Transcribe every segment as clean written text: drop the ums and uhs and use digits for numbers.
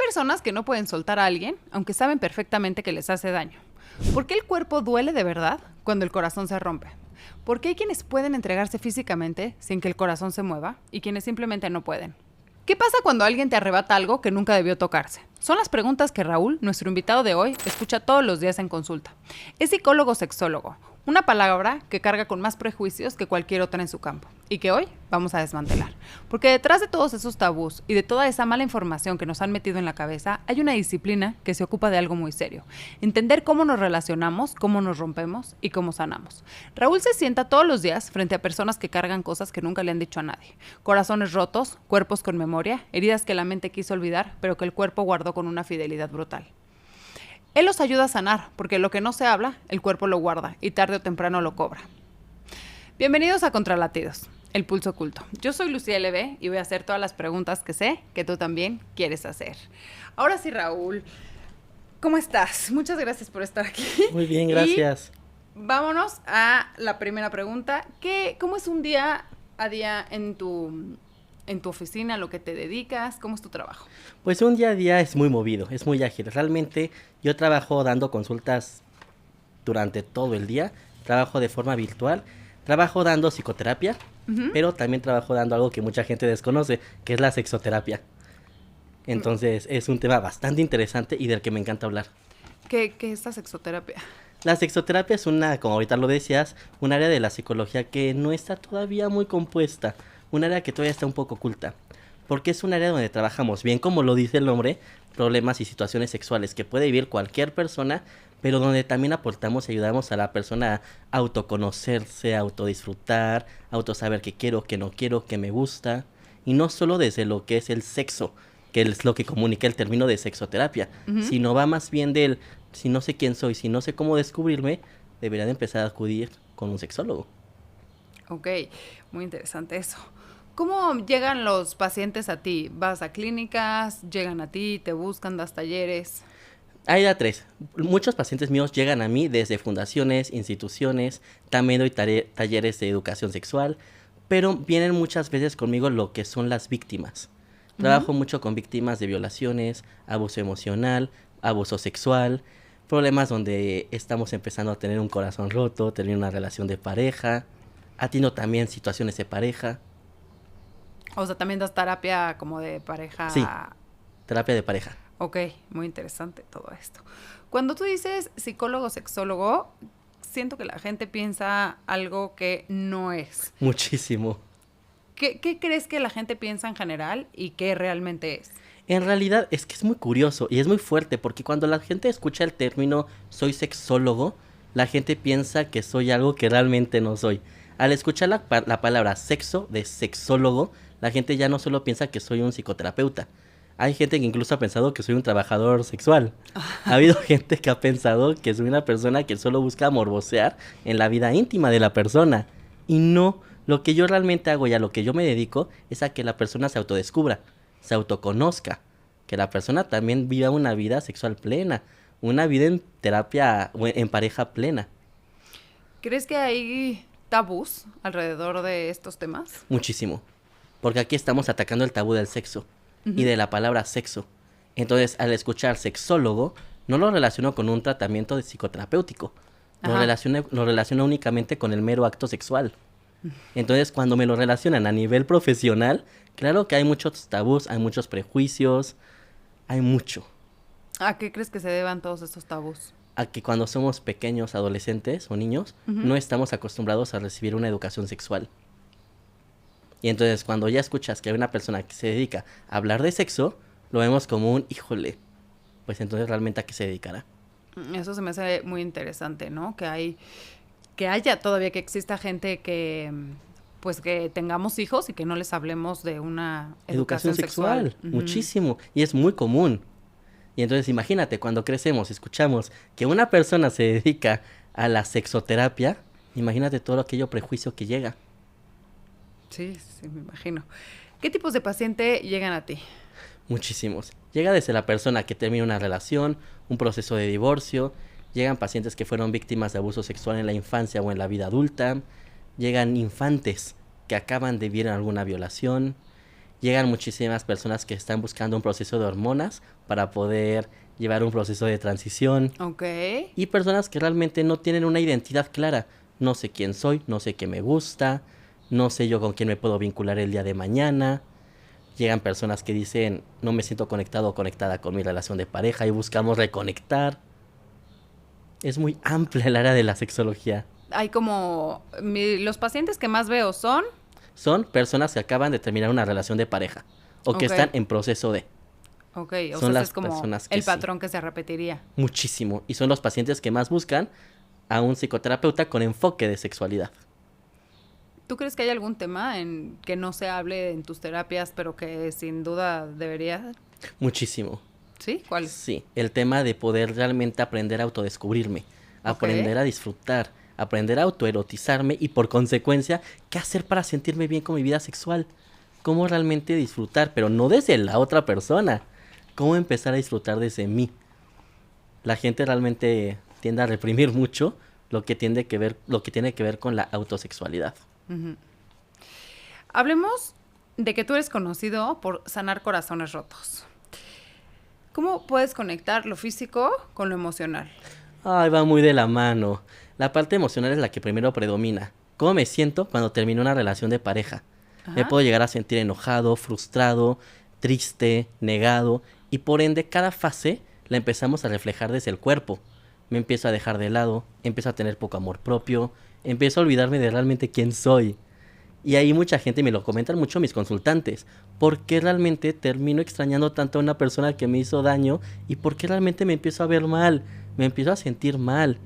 personas que no pueden soltar a alguien, aunque saben perfectamente que les hace daño. ¿Por qué el cuerpo duele de verdad cuando el corazón se rompe? ¿Por qué hay quienes pueden entregarse físicamente sin que el corazón se mueva y quienes simplemente no pueden? ¿Qué pasa cuando alguien te arrebata algo que nunca debió tocarse? Son las preguntas que Raúl, nuestro invitado de hoy, escucha todos los días en consulta. Es psicólogo-sexólogo, una palabra que carga con más prejuicios que cualquier otra en su campo y que hoy vamos a desmantelar. Porque detrás de todos esos tabús y de toda esa mala información que nos han metido en la cabeza, hay una disciplina que se ocupa de algo muy serio. Entender cómo nos relacionamos, cómo nos rompemos y cómo sanamos. Raúl se sienta todos los días frente a personas que cargan cosas que nunca le han dicho a nadie. Corazones rotos, cuerpos con memoria, heridas que la mente quiso olvidar, pero que el cuerpo guardó con una fidelidad brutal. Él los ayuda a sanar, porque lo que no se habla, el cuerpo lo guarda y tarde o temprano lo cobra. Bienvenidos a Contralatidos, el pulso oculto. Yo soy Lucía LB y voy a hacer todas las preguntas que sé que tú también quieres hacer. Ahora sí, Raúl, ¿cómo estás? Muchas gracias por estar aquí. Muy bien, gracias. Y vámonos a la primera pregunta. ¿Cómo es un día a día en tu oficina, lo que te dedicas? ¿Cómo es tu trabajo? Pues un día a día es muy movido, es muy ágil. Realmente yo trabajo dando consultas durante todo el día, trabajo de forma virtual, trabajo dando psicoterapia, pero también trabajo dando algo que mucha gente desconoce, que es la sexoterapia. Entonces es un tema bastante interesante y del que me encanta hablar. ¿Qué es la sexoterapia? La sexoterapia es como ahorita lo decías, un área de la psicología que no está todavía muy compuesta. Un área que todavía está un poco oculta, porque es un área donde trabajamos, bien como lo dice el nombre, problemas y situaciones sexuales que puede vivir cualquier persona, pero donde también aportamos y ayudamos a la persona a autoconocerse, a autodisfrutar, a autosaber qué quiero, qué no quiero, qué me gusta, y no solo desde lo que es el sexo, que es lo que comunica el término de sexoterapia, sino va más bien del, si no sé quién soy, si no sé cómo descubrirme, debería de empezar a acudir con un sexólogo. Ok, muy interesante eso. ¿Cómo llegan los pacientes a ti? ¿Vas a clínicas? ¿Llegan a ti? ¿Te buscan? ¿Das talleres? Hay de tres. Muchos pacientes míos llegan a mí desde fundaciones, instituciones, también doy talleres de educación sexual, pero vienen muchas veces conmigo lo que son las víctimas. Trabajo mucho con víctimas de violaciones, abuso emocional, abuso sexual, problemas donde estamos empezando a tener un corazón roto, tener una relación de pareja, atiendo también situaciones de pareja. O sea, también das terapia como de pareja. Sí, terapia de pareja. Ok, muy interesante todo esto. Cuando tú dices psicólogo, sexólogo, siento que la gente piensa algo que no es. Muchísimo. ¿Qué crees que la gente piensa en general y qué realmente es? En realidad es que es muy curioso y es muy fuerte porque cuando la gente escucha el término soy sexólogo, la gente piensa que soy algo que realmente no soy. Al escuchar la palabra sexo de sexólogo, la gente ya no solo piensa que soy un psicoterapeuta. Hay gente que incluso ha pensado que soy un trabajador sexual. Ha habido gente que ha pensado que soy una persona que solo busca morbosear en la vida íntima de la persona. Y no, lo que yo realmente hago y a lo que yo me dedico es a que la persona se autodescubra, se autoconozca, que la persona también viva una vida sexual plena, una vida en terapia, en pareja plena. ¿Crees que hay tabús alrededor de estos temas? Muchísimo. Porque aquí estamos atacando el tabú del sexo y de la palabra sexo. Entonces, al escuchar sexólogo, no lo relaciono con un tratamiento de psicoterapéutico. Lo relaciono únicamente con el mero acto sexual. Entonces, cuando me lo relacionan a nivel profesional, claro que hay muchos tabús, hay muchos prejuicios, hay mucho. ¿A qué crees que se deban todos estos tabús? A que cuando somos pequeños, adolescentes o niños, no estamos acostumbrados a recibir una educación sexual. Y entonces cuando ya escuchas que hay una persona que se dedica a hablar de sexo, lo vemos como un, híjole, pues entonces realmente a qué se dedicará. Eso se me hace muy interesante, ¿no? Que haya todavía, que exista gente que, pues que tengamos hijos y que no les hablemos de una educación sexual. Muchísimo, y es muy común. Y entonces imagínate, cuando crecemos, escuchamos que una persona se dedica a la sexoterapia, imagínate todo aquello prejuicio que llega. Sí, me imagino. ¿Qué tipos de paciente llegan a ti? Muchísimos. Llega desde la persona que termina una relación, un proceso de divorcio, llegan pacientes que fueron víctimas de abuso sexual en la infancia o en la vida adulta, llegan infantes que acaban de vivir alguna violación, Llegan muchísimas personas que están buscando un proceso de hormonas para poder llevar un proceso de transición. Ok. Y personas que realmente no tienen una identidad clara. No sé quién soy, no sé qué me gusta, no sé yo con quién me puedo vincular el día de mañana. Llegan personas que dicen, no me siento conectado o conectada con mi relación de pareja y buscamos reconectar. Es muy amplia el área de la sexología. Hay como... los pacientes que más veo son... Son personas que acaban de terminar una relación de pareja o que Ok. están en proceso de. Ok, o Son sea, ese las es como personas que el sí. patrón que se repetiría. Muchísimo. Y son los pacientes que más buscan a un psicoterapeuta con enfoque de sexualidad. ¿Tú crees que hay algún tema en que no se hable en tus terapias, pero que sin duda debería? Muchísimo. ¿Sí? ¿Cuál es? Sí, el tema de poder realmente aprender a autodescubrirme, Ok. aprender a disfrutar, aprender a autoerotizarme y por consecuencia, qué hacer para sentirme bien con mi vida sexual. Cómo realmente disfrutar, pero no desde la otra persona. Cómo empezar a disfrutar desde mí. La gente realmente tiende a reprimir mucho lo que tiene que ver con la autosexualidad. Ujú. Hablemos de que tú eres conocido por sanar corazones rotos. ¿Cómo puedes conectar lo físico con lo emocional? Ay, va muy de la mano. La parte emocional es la que primero predomina. ¿Cómo me siento cuando termino una relación de pareja? Me Ajá. puedo llegar a sentir enojado, frustrado, triste, negado, y por ende cada fase la empezamos a reflejar desde el cuerpo. Me empiezo a dejar de lado, empiezo a tener poco amor propio, empiezo a olvidarme de realmente quién soy. Y ahí mucha gente me lo comentan mucho mis consultantes. ¿Por qué realmente termino extrañando tanto a una persona que me hizo daño? ¿Y por qué realmente me empiezo a ver mal? Me empiezo a sentir mal.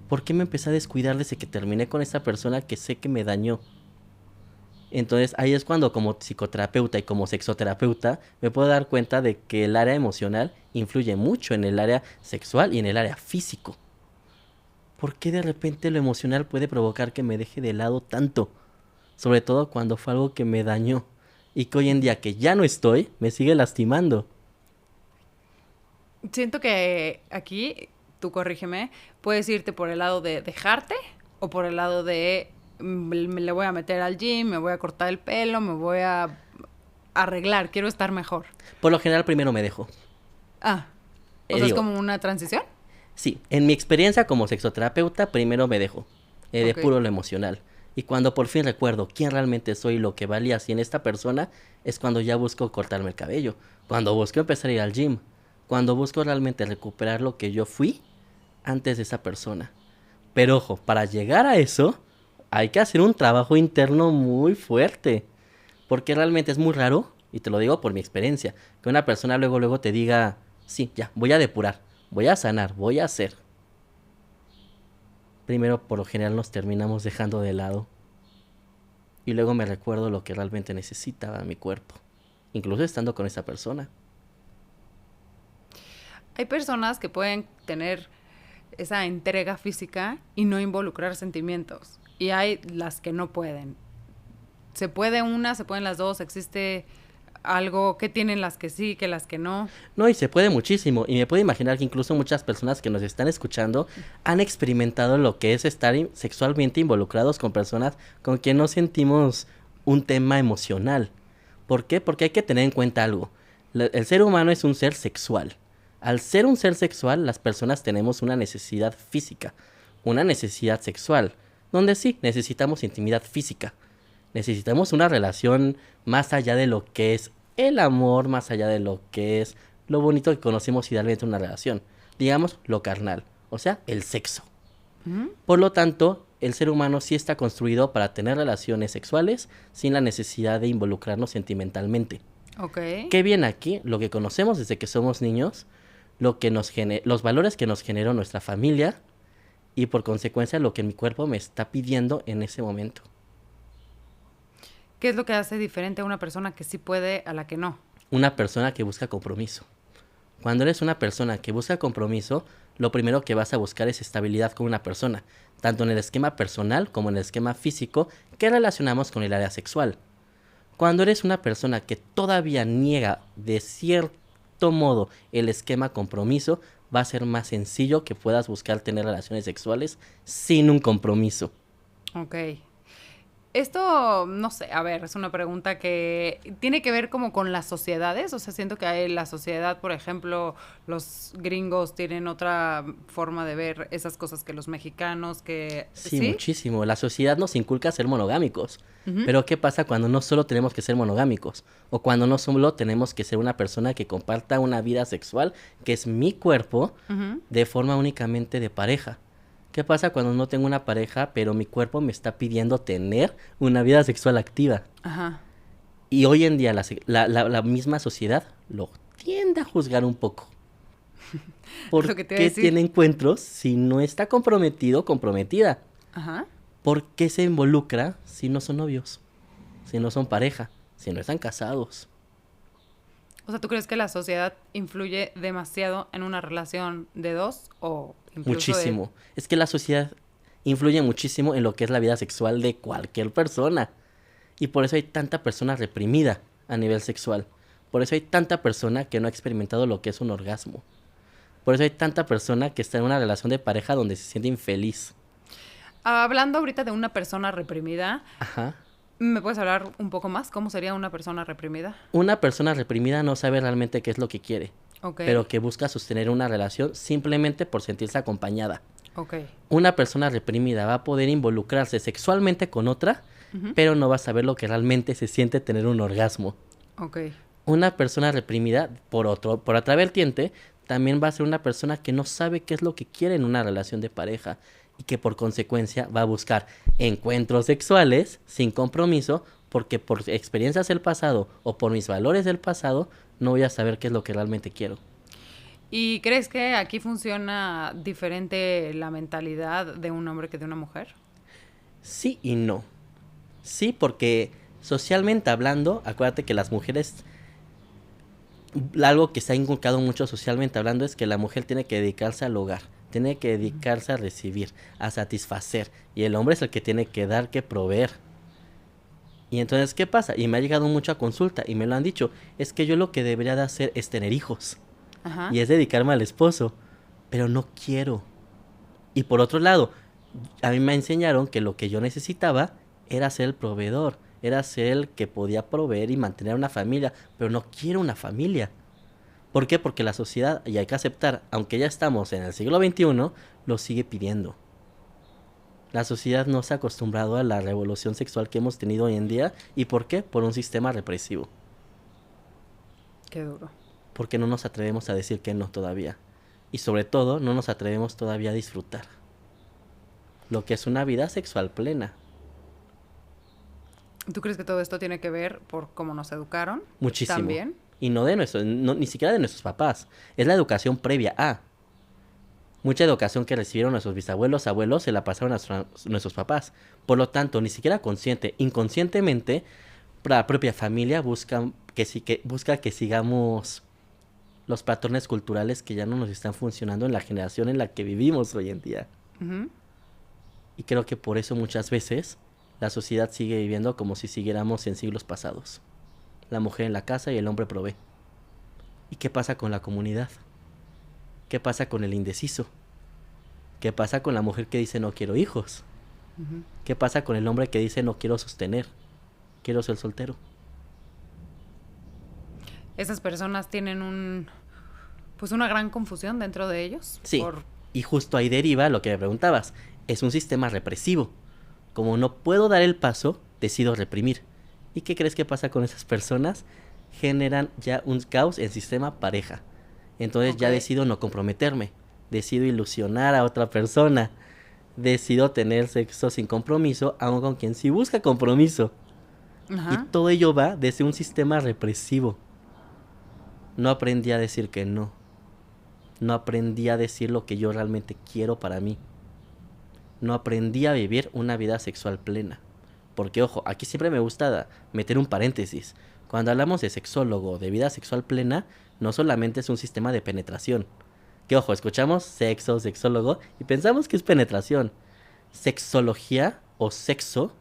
¿Por qué me empecé a descuidar desde que terminé con esa persona que sé que me dañó? Entonces ahí es cuando como psicoterapeuta y como sexoterapeuta me puedo dar cuenta de que el área emocional influye mucho en el área sexual y en el área físico. ¿Por qué de repente lo emocional puede provocar que me deje de lado tanto? Sobre todo cuando fue algo que me dañó y que hoy en día que ya no estoy, me sigue lastimando. Siento que aquí, tú corrígeme, puedes irte por el lado de dejarte o por el lado de me le voy a meter al gym, me voy a cortar el pelo, me voy a arreglar, quiero estar mejor. Por lo general primero me dejo. Ah, o sea, es Digo, como una transición. sí, en mi experiencia como sexoterapeuta primero me dejo. De Ok. puro lo emocional. Y cuando por fin recuerdo quién realmente soy y lo que valía así en esta persona, es cuando ya busco cortarme el cabello. Cuando busco empezar a ir al gym. Cuando busco realmente recuperar lo que yo fui antes de esa persona. Pero ojo, para llegar a eso hay que hacer un trabajo interno muy fuerte. Porque realmente es muy raro, y te lo digo por mi experiencia, que una persona luego te diga, sí, ya, voy a depurar, voy a sanar, voy a hacer. Primero, por lo general, nos terminamos dejando de lado. Y luego me recuerdo lo que realmente necesitaba mi cuerpo. Incluso estando con esa persona. Hay personas que pueden tener esa entrega física y no involucrar sentimientos. Y hay las que no pueden. Se puede una, se pueden las dos, existe algo que tienen las que sí, que las que no. No, y se puede muchísimo. Y me puedo imaginar que incluso muchas personas que nos están escuchando han experimentado lo que es estar sexualmente involucrados con personas con quien no sentimos un tema emocional. ¿Por qué? Porque hay que tener en cuenta algo. El ser humano es un ser sexual. Al ser un ser sexual, las personas tenemos una necesidad física, una necesidad sexual, donde sí, necesitamos intimidad física. Necesitamos una relación más allá de lo que es el amor, más allá de lo que es lo bonito que conocemos idealmente en una relación. Digamos, lo carnal, o sea, el sexo. ¿Mm? Por lo tanto, el ser humano sí está construido para tener relaciones sexuales sin la necesidad de involucrarnos sentimentalmente. Ok. ¿Qué viene aquí? Lo que conocemos desde que somos niños, los valores que nos generó nuestra familia y por consecuencia lo que mi cuerpo me está pidiendo en ese momento. ¿Qué es lo que hace diferente a una persona que sí puede a la que no? Una persona que busca compromiso. Cuando eres una persona que busca compromiso, lo primero que vas a buscar es estabilidad con una persona, tanto en el esquema personal como en el esquema físico que relacionamos con el área sexual. Cuando eres una persona que todavía niega de cierto modo el esquema compromiso, va a ser más sencillo que puedas buscar tener relaciones sexuales sin un compromiso. Ok. Esto, no sé, a ver, es una pregunta que tiene que ver como con las sociedades, o sea, siento que hay la sociedad, por ejemplo, los gringos tienen otra forma de ver esas cosas que los mexicanos, que, Sí, ¿sí? muchísimo. La sociedad nos inculca ser monogámicos. Ujú, Pero ¿qué pasa cuando no solo tenemos que ser monogámicos? O cuando no solo tenemos que ser una persona que comparta una vida sexual, que es mi cuerpo, ujú. de forma únicamente de pareja. ¿Qué pasa cuando no tengo una pareja, pero mi cuerpo me está pidiendo tener una vida sexual activa? Ajá, Y hoy en día la misma sociedad lo tiende a juzgar un poco. es ¿Por lo que te iba a qué decir. tiene encuentros si no está comprometido o comprometida? Ajá. ¿Por qué se involucra si no son novios? Si no son pareja, si no están casados. O sea, ¿tú crees que la sociedad influye demasiado en una relación de dos o incluso de... Muchísimo. Es que la sociedad influye muchísimo en lo que es la vida sexual de cualquier persona. Y por eso hay tanta persona reprimida a nivel sexual. Por eso hay tanta persona que no ha experimentado lo que es un orgasmo. Por eso hay tanta persona que está en una relación de pareja donde se siente infeliz. Hablando ahorita de una persona reprimida, Ajá. ¿me puedes hablar un poco más? ¿Cómo sería una persona reprimida? Una persona reprimida no sabe realmente qué es lo que quiere, Ok, pero que busca sostener una relación simplemente por sentirse acompañada. ok. Una persona reprimida va a poder involucrarse sexualmente con otra, Ujú, pero no va a saber lo que realmente se siente tener un orgasmo. ok. Una persona reprimida, por otra vertiente, también va a ser una persona que no sabe qué es lo que quiere en una relación de pareja y que por consecuencia va a buscar encuentros sexuales sin compromiso porque por experiencias del pasado o por mis valores del pasado no voy a saber qué es lo que realmente quiero. ¿Y crees que aquí funciona diferente la mentalidad de un hombre que de una mujer? Sí y no. Sí, porque socialmente hablando, acuérdate que las mujeres, algo que se ha inculcado mucho socialmente hablando es que la mujer tiene que dedicarse al hogar, tiene que dedicarse a recibir, a satisfacer, y el hombre es el que tiene que dar, que proveer. Y entonces, ¿qué pasa? Y me ha llegado mucho a consulta y me lo han dicho, es que yo lo que debería de hacer es tener hijos Ajá. y es dedicarme al esposo, pero no quiero. Y por otro lado, a mí me enseñaron que lo que yo necesitaba era ser el proveedor, era ser el que podía proveer y mantener una familia, pero no quiero una familia. ¿Por qué? Porque la sociedad, y hay que aceptar, aunque ya estamos en el siglo XXI, lo sigue pidiendo. La sociedad no se ha acostumbrado a la revolución sexual que hemos tenido hoy en día. ¿Y por qué? Por un sistema represivo. Qué duro. Porque no nos atrevemos a decir que no todavía. Y sobre todo, no nos atrevemos todavía a disfrutar lo que es una vida sexual plena. ¿Tú crees que todo esto tiene que ver por cómo nos educaron? Muchísimo. También. Y no de nuestros, ni siquiera de nuestros papás. Es la educación previa a. Mucha educación que recibieron nuestros bisabuelos, abuelos, se la pasaron a nuestros papás. Por lo tanto, ni siquiera consciente, inconscientemente, la propia familia busca que sigamos los patrones culturales que ya no nos están funcionando en la generación en la que vivimos hoy en día. Ujú. Y creo que por eso muchas veces la sociedad sigue viviendo como si siguiéramos en siglos pasados. La mujer en la casa y el hombre provee. ¿Y qué pasa con la comunidad? ¿Qué pasa con el indeciso? ¿Qué pasa con la mujer que dice no quiero hijos? Ujú. ¿Qué pasa con el hombre que dice no quiero sostener? Quiero ser soltero. Esas personas tienen pues una gran confusión dentro de ellos Sí, por... y justo ahí deriva lo que me preguntabas. Es un sistema represivo. Como no puedo dar el paso, decido reprimir. ¿Y qué crees que pasa con esas personas? Generan ya un caos en sistema pareja. Entonces Ok. ya decido no comprometerme. Decido ilusionar a otra persona. Decido tener sexo sin compromiso, aun con quien sí busca compromiso. Y Ajá. todo ello va desde un sistema represivo. No aprendí a decir que no. No aprendí a decir lo que yo realmente quiero para mí. No aprendí a vivir una vida sexual plena. Porque ojo, aquí siempre me gusta meter un paréntesis. Cuando hablamos de sexólogo, de vida sexual plena, no solamente es un sistema de penetración. Que ojo, escuchamos sexo, sexólogo y pensamos que es penetración. Sexología o sexo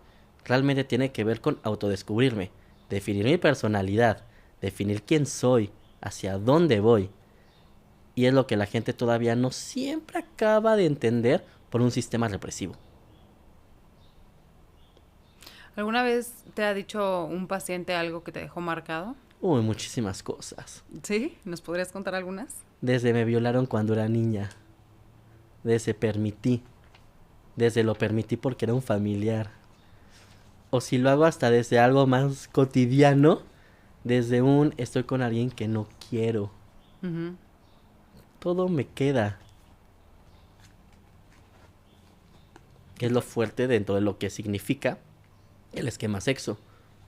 realmente tiene que ver con autodescubrirme, definir mi personalidad, definir quién soy, hacia dónde voy. Y es lo que la gente todavía no siempre acaba de entender por un sistema represivo. ¿Alguna vez te ha dicho un paciente algo que te dejó marcado? Uy, muchísimas cosas. ¿Sí? ¿Nos podrías contar algunas? Desde me violaron cuando era niña. Desde permití. Desde lo permití porque era un familiar. O si lo hago hasta desde algo más cotidiano. Desde un estoy con alguien que no quiero. Ujú. Todo me queda. Es lo fuerte dentro de lo que significa el esquema sexo.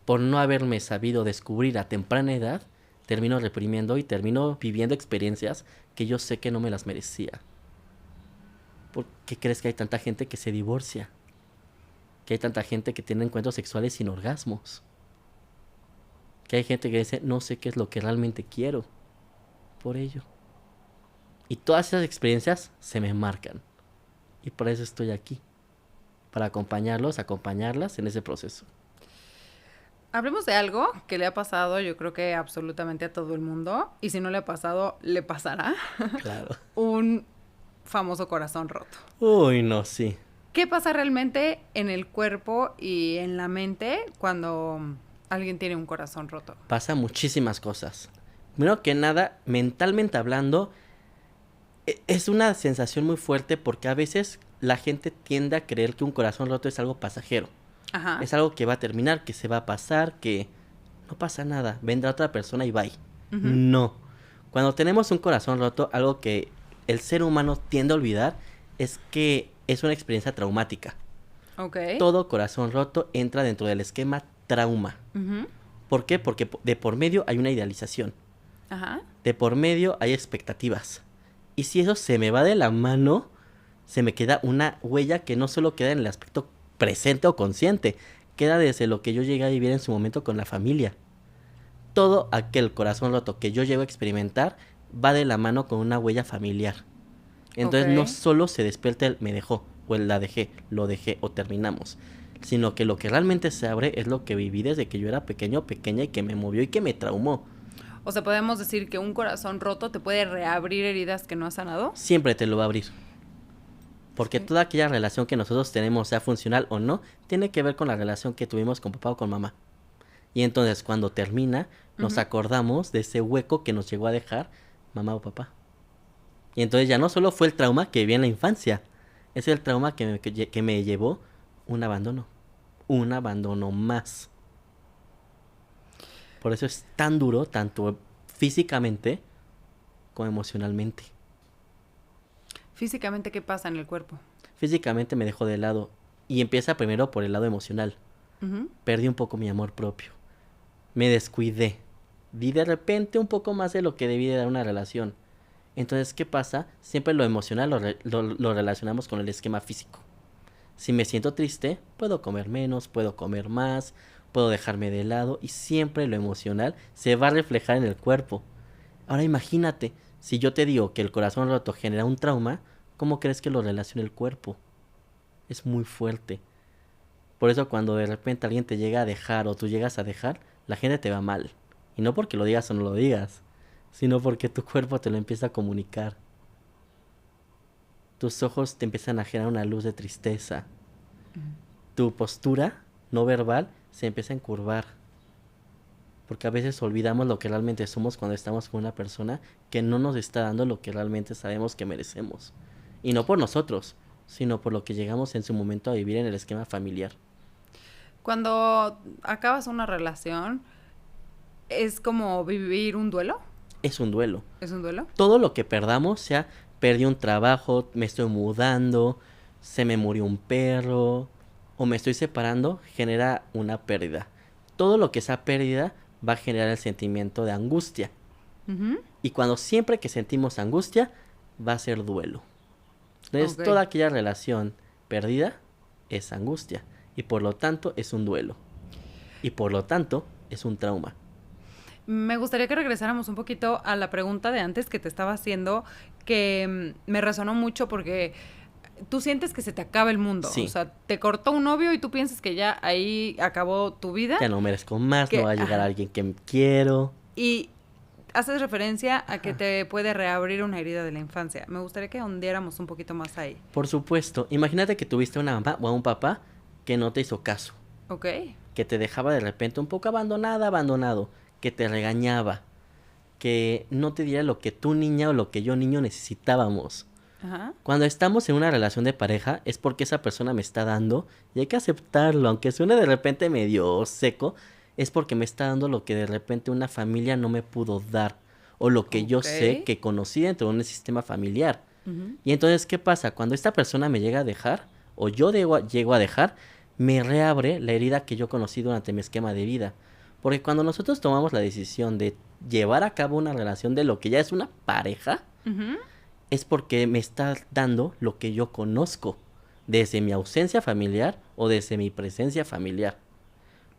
Por no haberme sabido descubrir a temprana edad, termino reprimiendo y termino viviendo experiencias que yo sé que no me las merecía. ¿Por qué crees que hay tanta gente que se divorcia? Que hay tanta gente que tiene encuentros sexuales sin orgasmos. Que hay gente que dice, no sé qué es lo que realmente quiero. Por ello. Y todas esas experiencias se me marcan. Y por eso estoy aquí. Para acompañarlas en ese proceso. Hablemos de algo que le ha pasado, yo creo que absolutamente a todo el mundo. Y si no le ha pasado, le pasará. Claro. Un famoso corazón roto. Uy, no, sí. ¿Qué pasa realmente en el cuerpo y en la mente cuando alguien tiene un corazón roto? Pasa muchísimas cosas. Primero que nada, mentalmente hablando, es una sensación muy fuerte porque a veces la gente tiende a creer que un corazón roto es algo pasajero. Ajá. Es algo que va a terminar, que se va a pasar, que no pasa nada. Vendrá otra persona y bye. Ujú. No. Cuando tenemos un corazón roto, algo que el ser humano tiende a olvidar es que es una experiencia traumática. Ok. Todo corazón roto entra dentro del esquema trauma. Ujú. ¿Por qué? Porque de por medio hay una idealización. Ajá. De por medio hay expectativas. Y si eso se me va de la mano, se me queda una huella que no solo queda en el aspecto presente o consciente, queda desde lo que yo llegué a vivir en su momento con la familia. Todo aquel corazón roto que yo llego a experimentar va de la mano con una huella familiar. Entonces Ok. no solo se despierta el me dejó, o el la dejé, lo dejé o terminamos, sino que lo que realmente se abre es lo que viví desde que yo era pequeño, pequeña y que me movió y que me traumó. O sea, podemos decir que un corazón roto te puede reabrir heridas que no has sanado. Siempre te lo va a abrir. Porque Sí. toda aquella relación que nosotros tenemos, sea funcional o no, tiene que ver con la relación que tuvimos con papá o con mamá. Y entonces cuando termina, nos Ujú. acordamos de ese hueco que nos llegó a dejar mamá o papá. Y entonces ya no solo fue el trauma que viví en la infancia, es el trauma que me llevó un abandono. Un abandono más. Por eso es tan duro, tanto físicamente como emocionalmente. Físicamente, ¿qué pasa en el cuerpo? Físicamente me dejó de lado. Y empieza primero por el lado emocional. Ujú. Perdí un poco mi amor propio. Me descuidé. Di de repente un poco más de lo que debí de dar a una relación. Entonces, ¿qué pasa? Siempre lo emocional lo relacionamos con el esquema físico. Si me siento triste, puedo comer menos, puedo comer más, puedo dejarme de lado y siempre lo emocional se va a reflejar en el cuerpo. Ahora imagínate, si yo te digo que el corazón roto genera un trauma, ¿cómo crees que lo relaciona el cuerpo? Es muy fuerte. Por eso cuando de repente alguien te llega a dejar o tú llegas a dejar, la gente te va mal. Y no porque lo digas o no lo digas, sino porque tu cuerpo te lo empieza a comunicar. Tus ojos te empiezan a generar una luz de tristeza. Tu postura no verbal se empieza a encurvar. Porque a veces olvidamos lo que realmente somos cuando estamos con una persona que no nos está dando lo que realmente sabemos que merecemos. Y no por nosotros, sino por lo que llegamos en su momento a vivir en el esquema familiar. Cuando acabas una relación, ¿es como vivir un duelo? Es un duelo. ¿Es un duelo? Todo lo que perdamos, sea perdí un trabajo, me estoy mudando, se me murió un perro o me estoy separando, genera una pérdida. Todo lo que sea pérdida va a generar el sentimiento de angustia. Ujú. Y cuando siempre que sentimos angustia, va a ser duelo. Entonces, Ok. toda aquella relación perdida es angustia. Y por lo tanto es un duelo. Y por lo tanto es un trauma. Me gustaría que regresáramos un poquito a la pregunta de antes que te estaba haciendo, que me resonó mucho porque tú sientes que se te acaba el mundo. Sí. O sea, te cortó un novio y tú piensas que ya ahí acabó tu vida. Ya no merezco más, Que- no va a llegar ajá. alguien que quiero. Y haces referencia a que te puede reabrir una herida de la infancia. Me gustaría que hundiéramos un poquito más ahí. Por supuesto, imagínate que tuviste una mamá o a un papá que no te hizo caso. ¿Ok? que te dejaba de repente un poco abandonado, que te regañaba, que no te diera lo que tú niña o lo que yo niño necesitábamos. Ajá. Cuando estamos en una relación de pareja es porque esa persona me está dando y hay que aceptarlo, aunque suene de repente medio seco, es porque me está dando lo que de repente una familia no me pudo dar o lo que yo Ok. sé que conocí dentro de un sistema familiar. Ujú. Y entonces, ¿qué pasa? Cuando esta persona me llega a dejar o yo llego a dejar, me reabre la herida que yo conocí durante mi esquema de vida. Porque cuando nosotros tomamos la decisión de llevar a cabo una relación de lo que ya es una pareja, Ujú. es porque me está dando lo que yo conozco, desde mi ausencia familiar o desde mi presencia familiar.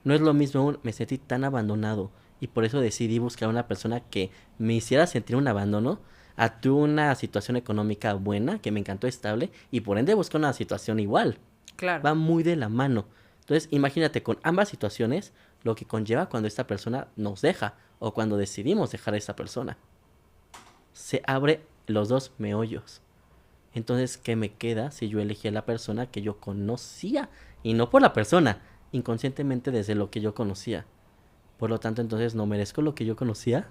No es lo mismo, me sentí tan abandonado y por eso decidí buscar una persona que me hiciera sentir un abandono, a tuve una situación económica buena, que me encantó estable, y por ende busco una situación igual. Claro. Va muy de la mano. Entonces, imagínate con ambas situaciones lo que conlleva cuando esta persona nos deja o cuando decidimos dejar a esta persona. Se abre los dos meollos. Entonces, ¿qué me queda si yo elegí a la persona que yo conocía? Y no por la persona, inconscientemente desde lo que yo conocía. Por lo tanto, entonces, ¿no merezco lo que yo conocía?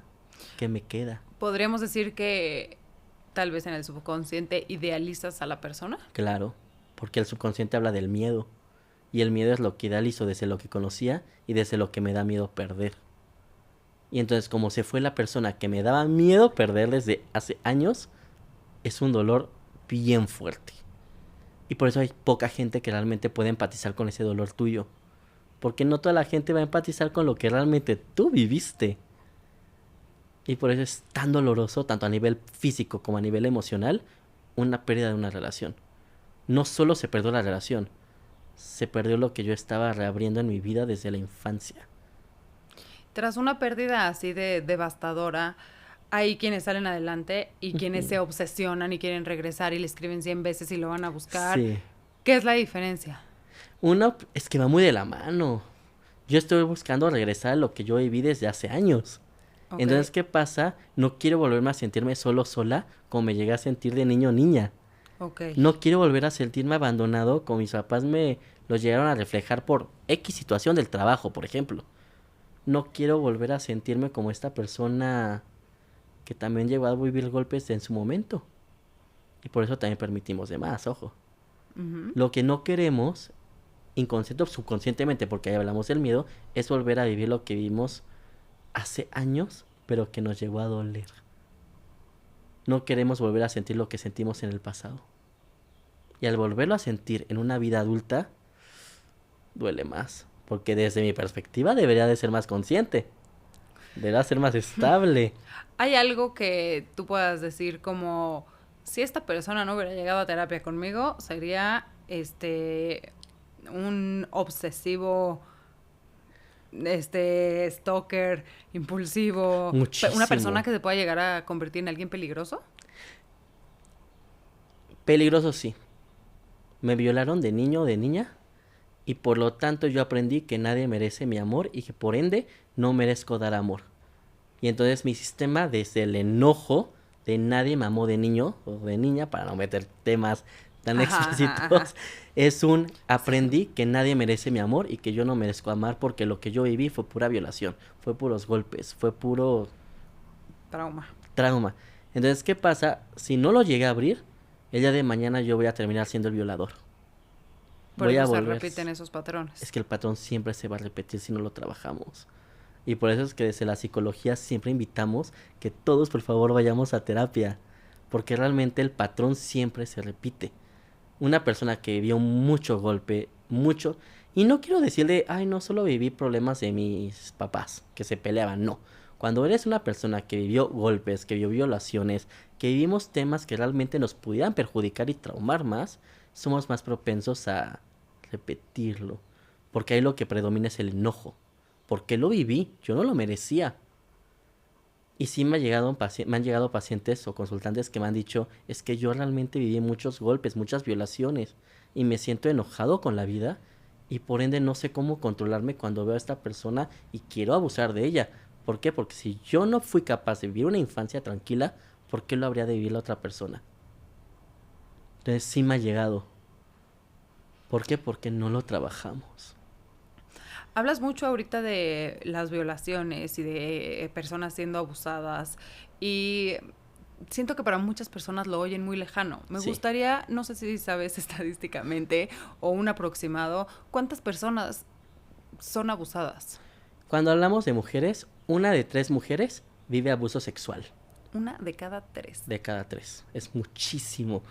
¿Qué me queda? Podríamos decir que tal vez en el subconsciente idealizas a la persona. Claro, porque el subconsciente habla del miedo. Y el miedo es lo que idealizo desde lo que conocía y desde lo que me da miedo perder. Y entonces, como se fue la persona que me daba miedo perder desde hace años, es un dolor bien fuerte. Y por eso hay poca gente que realmente puede empatizar con ese dolor tuyo. Porque no toda la gente va a empatizar con lo que realmente tú viviste. Y por eso es tan doloroso, tanto a nivel físico como a nivel emocional, una pérdida de una relación. No solo se perdió la relación, se perdió lo que yo estaba reabriendo en mi vida desde la infancia. Tras una pérdida así de devastadora, hay quienes salen adelante y quienes se obsesionan y quieren regresar y le escriben 100 veces y lo van a buscar. Sí. ¿Qué es la diferencia? Una es que va muy de la mano. Yo estoy buscando regresar a lo que yo viví desde hace años. Ok. Entonces, ¿qué pasa? No quiero volverme a sentirme solo sola como me llegué a sentir de niño o niña. Ok. No quiero volver a sentirme abandonado como mis papás me lo llegaron a reflejar por X situación del trabajo, por ejemplo. No quiero volver a sentirme como esta persona que también llegó a vivir golpes en su momento. Y por eso también permitimos de más, ojo. Ujú. Lo que no queremos, inconsciente o subconscientemente, porque ahí hablamos del miedo, es volver a vivir lo que vivimos hace años, pero que nos llegó a doler. No queremos volver a sentir lo que sentimos en el pasado. Y al volverlo a sentir en una vida adulta, duele más. Porque desde mi perspectiva debería de ser más consciente. Debería ser más estable. ¿Hay algo que tú puedas decir como si esta persona no hubiera llegado a terapia conmigo, sería un obsesivo, stalker, impulsivo, una persona Muchísimo. que se pueda llegar a convertir en alguien peligroso? Peligroso sí. Me violaron de niño o de niña. Y por lo tanto yo aprendí que nadie merece mi amor y que por ende no merezco dar amor. Y entonces mi sistema desde el enojo de nadie me amó de niño o de niña, para no meter temas tan Ajá, ajá, ajá. explícitos, es un aprendí que nadie merece mi amor y que yo no merezco amar porque lo que yo viví fue pura violación, fue puros golpes, fue puro Trauma. trauma. Entonces, ¿qué pasa? Si no lo llegué a abrir, el día de mañana yo voy a terminar siendo el violador. Por Voy a eso se volver. repiten esos patrones. Es que el patrón siempre se va a repetir si no lo trabajamos. Y por eso es que desde la psicología siempre invitamos que todos por favor vayamos a terapia. Porque realmente el patrón siempre se repite. Una persona que vio mucho golpe, mucho... Y no quiero decirle, ay, no, solo viví problemas de mis papás, que se peleaban, no. Cuando eres una persona que vivió golpes, que vivió violaciones, que vivimos temas que realmente nos pudieran perjudicar y traumar más, somos más propensos a repetirlo. Porque ahí lo que predomina es el enojo. ¿Por qué lo viví? Yo no lo merecía. Y sí me han llegado pacientes o consultantes que me han dicho, es que yo realmente viví muchos golpes, muchas violaciones, y me siento enojado con la vida, y por ende no sé cómo controlarme cuando veo a esta persona y quiero abusar de ella. ¿Por qué? Porque si yo no fui capaz de vivir una infancia tranquila, ¿por qué lo habría de vivir la otra persona? Entonces sí me ha llegado. ¿Por qué? Porque no lo trabajamos. Hablas mucho ahorita de las violaciones y de personas siendo abusadas y siento que para muchas personas lo oyen muy lejano. Me Sí. gustaría, no sé si sabes estadísticamente o un aproximado, ¿cuántas personas son abusadas? Cuando hablamos de mujeres, 1 de 3 mujeres vive abuso sexual. 1 de cada 3. De cada 3. Es muchísimo.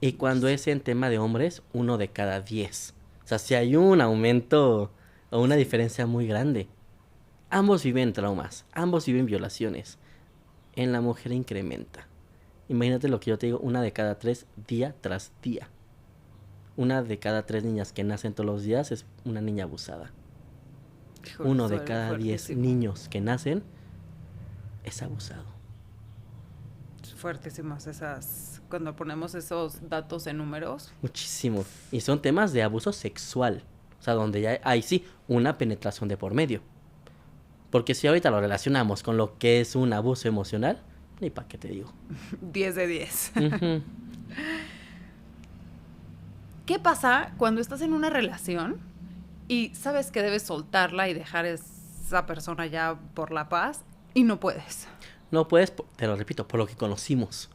Y cuando es en tema de hombres, 1 de cada 10. O sea, si hay un aumento o una diferencia muy grande. Ambos viven traumas, ambos viven violaciones. En la mujer incrementa. Imagínate lo que yo te digo, 1 de cada 3 día tras día. 1 de cada 3 niñas que nacen todos los días es una niña abusada. Híjole, 1 de cada 10 fuertísimo. niños que nacen es abusado. Fuertísimas esas, cuando ponemos esos datos en números. Muchísimo. Y son temas de abuso sexual. O sea, donde ya hay sí una penetración de por medio. Porque si ahorita lo relacionamos con lo que es un abuso emocional, ni para qué te digo. 10 de 10. Ujú. ¿Qué pasa cuando estás en una relación y sabes que debes soltarla y dejar esa persona ya por la paz y no puedes? No puedes, te lo repito, por lo que conocimos.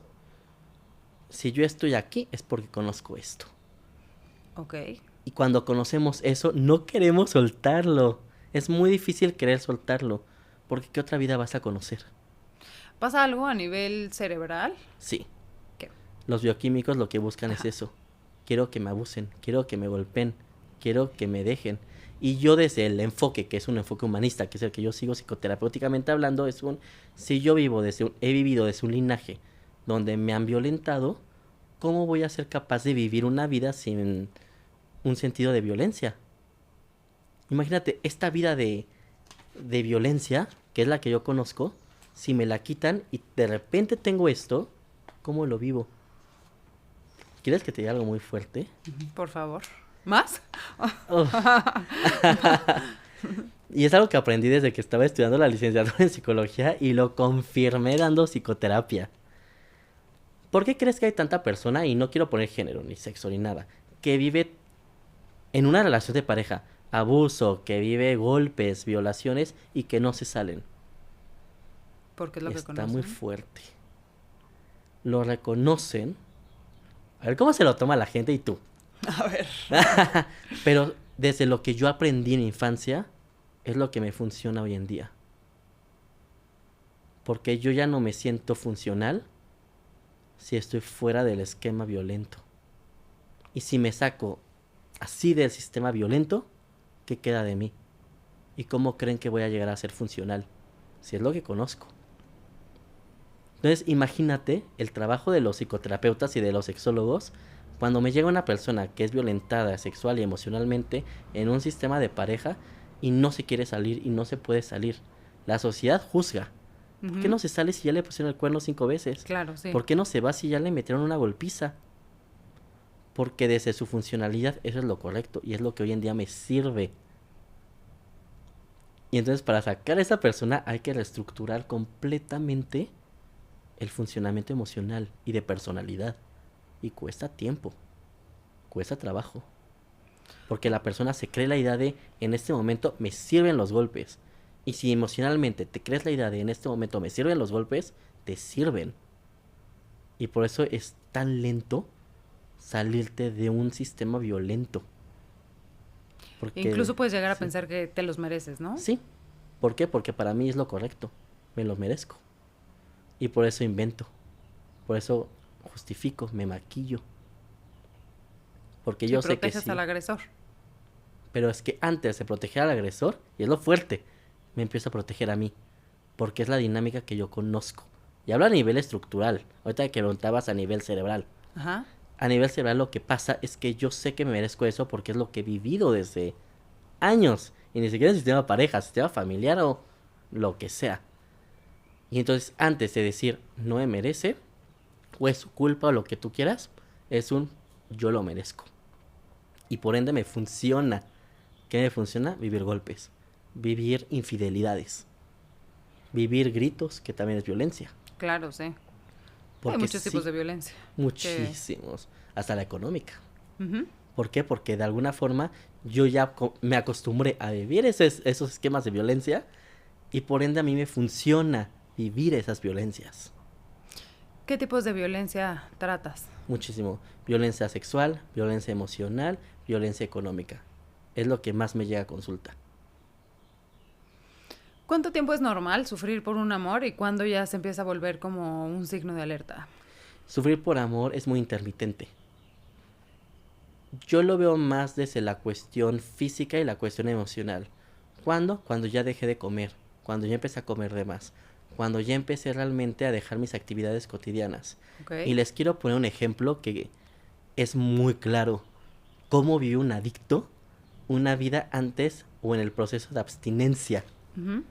Si yo estoy aquí es porque conozco esto. Ok. Y cuando conocemos eso, no queremos soltarlo. Es muy difícil querer soltarlo. Porque ¿qué otra vida vas a conocer? ¿Pasa algo a nivel cerebral? Sí, ¿Qué? los bioquímicos lo que buscan es Ajá. eso. Quiero que me abusen, quiero que me golpeen, quiero que me dejen. Y yo desde el enfoque, que es un enfoque humanista, que es el que yo sigo psicoterapéuticamente hablando, es si yo he vivido desde un linaje donde me han violentado, ¿cómo voy a ser capaz de vivir una vida sin un sentido de violencia? Imagínate, esta vida de violencia, que es la que yo conozco, si me la quitan y de repente tengo esto, ¿cómo lo vivo? ¿Quieres que te diga algo muy fuerte? Por favor. ¿Más? Uf. Y es algo que aprendí desde que estaba estudiando la licenciatura en psicología y lo confirmé dando psicoterapia. ¿Por qué crees que hay tanta persona, y no quiero poner género, ni sexo, ni nada, que vive en una relación de pareja, abuso, que vive golpes, violaciones y que no se salen? Porque es lo que Está conocen. muy fuerte. Lo reconocen. A ver cómo se lo toma la gente y tú. A ver. Pero desde lo que yo aprendí en infancia, es lo que me funciona hoy en día. Porque yo ya no me siento funcional si estoy fuera del esquema violento. Y si me saco así del sistema violento, ¿qué queda de mí? ¿Y cómo creen que voy a llegar a ser funcional? Si es lo que conozco. Entonces, imagínate el trabajo de los psicoterapeutas y de los sexólogos cuando me llega una persona que es violentada sexual y emocionalmente en un sistema de pareja y no se quiere salir y no se puede salir. La sociedad juzga. ¿Por qué no se sale si ya le pusieron el cuerno 5 veces? Claro, sí. ¿Por qué no se va si ya le metieron una golpiza? Porque desde su funcionalidad eso es lo correcto y es lo que hoy en día me sirve. Y entonces para sacar a esa persona hay que reestructurar completamente el funcionamiento emocional y de personalidad. Y cuesta tiempo, cuesta trabajo. Porque la persona se cree la idea de, en este momento me sirven los golpes. Y si emocionalmente te crees la idea de, en este momento me sirven los golpes, te sirven. Y por eso es tan lento salirte de un sistema violento. Porque, Incluso puedes llegar a sí. pensar que te los mereces, ¿no? Sí. ¿Por qué? Porque para mí es lo correcto. Me lo merezco. Y por eso invento. Por eso justifico, me maquillo. Porque Sí, yo sé que proteges sí. al agresor. Pero es que antes de proteger al agresor, y es lo fuerte, me empiezo a proteger a mí. Porque es la dinámica que yo conozco. Y hablo a nivel estructural. Ahorita que preguntabas a nivel cerebral. Ajá. A nivel cerebral lo que pasa es que yo sé que me merezco eso porque es lo que he vivido desde años. Y ni siquiera en sistema pareja, sistema familiar o lo que sea. Y entonces antes de decir no me merece, o es su culpa o lo que tú quieras, es un yo lo merezco. Y por ende me funciona. ¿Qué me funciona? Vivir golpes, vivir infidelidades, vivir gritos, que también es violencia. Claro, sí. Hay Porque muchos sí, tipos de violencia. muchísimos, hasta la económica. Ujú. ¿Por qué? Porque de alguna forma yo ya me acostumbré a vivir esos esquemas de violencia y por ende a mí me funciona vivir esas violencias. ¿Qué tipos de violencia tratas? Muchísimo. Violencia sexual, violencia emocional, violencia económica. Es lo que más me llega a consulta. ¿Cuánto tiempo es normal sufrir por un amor y cuándo ya se empieza a volver como un signo de alerta? Sufrir por amor es muy intermitente. Yo lo veo más desde la cuestión física y la cuestión emocional. ¿Cuándo? Cuando ya dejé de comer, cuando ya empecé a comer de más, cuando ya empecé realmente a dejar mis actividades cotidianas. Okay. Y les quiero poner un ejemplo que es muy claro. ¿Cómo vive un adicto una vida antes o en el proceso de abstinencia? Uh-huh.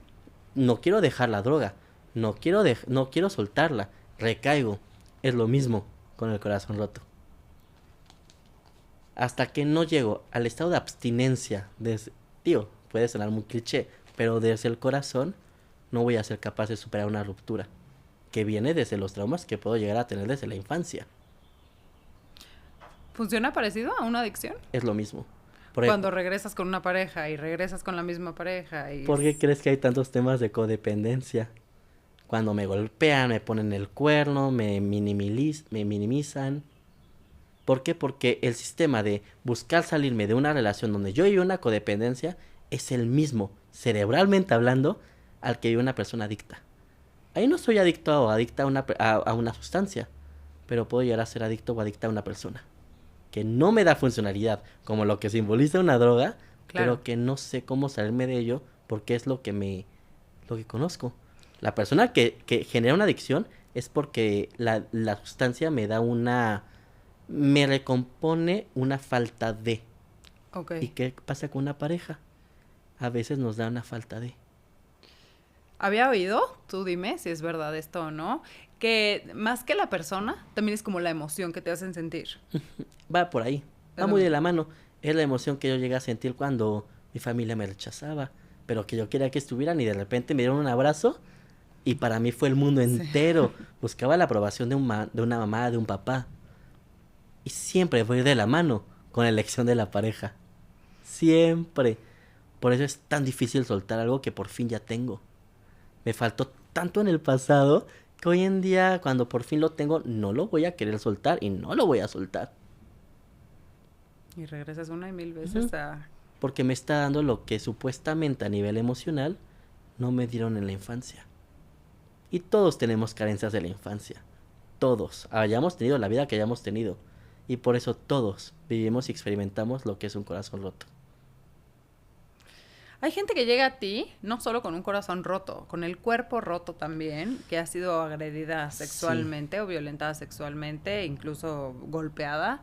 No quiero dejar la droga, no quiero soltarla, recaigo. Es lo mismo con el corazón roto. Hasta que no llego al estado de abstinencia, tío, puede sonar muy cliché, pero desde el corazón no voy a ser capaz de superar una ruptura, que viene desde los traumas que puedo llegar a tener desde la infancia. ¿Funciona parecido a una adicción? Es lo mismo. Cuando regresas con una pareja y regresas con la misma pareja y... ¿Por qué crees que hay tantos temas de codependencia? Cuando me golpean, me ponen el cuerno, me minimizan. ¿Por qué? Porque el sistema de buscar salirme de una relación donde yo vivo una codependencia es el mismo, cerebralmente hablando, al que vive una persona adicta. Ahí no soy adicto o adicta a una sustancia, pero puedo llegar a ser adicto o adicta a una persona que no me da funcionalidad, como lo que simboliza una droga, claro, pero que no sé cómo salirme de ello porque es lo que conozco. La persona que genera una adicción es porque la sustancia me recompone una falta de. Okay. ¿Y qué pasa con una pareja? A veces nos da una falta de. Había oído, tú dime si es verdad esto o no, que más que la persona, también es como la emoción que te hacen sentir. Va por ahí, va muy de la mano. Es la emoción que yo llegué a sentir cuando mi familia me rechazaba, pero que yo quería que estuvieran y de repente me dieron un abrazo y para mí fue el mundo entero. Sí. Buscaba la aprobación de una mamá, de un papá. Y siempre voy de la mano con la elección de la pareja. Siempre. Por eso es tan difícil soltar algo que por fin ya tengo. Me faltó tanto en el pasado que hoy en día, cuando por fin lo tengo, no lo voy a querer soltar y no lo voy a soltar. Y regresas una y mil veces Porque me está dando lo que supuestamente a nivel emocional no me dieron en la infancia. Y todos tenemos carencias de la infancia. Todos. Hayamos tenido la vida que hayamos tenido. Y por eso todos vivimos y experimentamos lo que es un corazón roto. Hay gente que llega a ti, no solo con un corazón roto, con el cuerpo roto también, que ha sido agredida sexualmente o violentada sexualmente, incluso golpeada.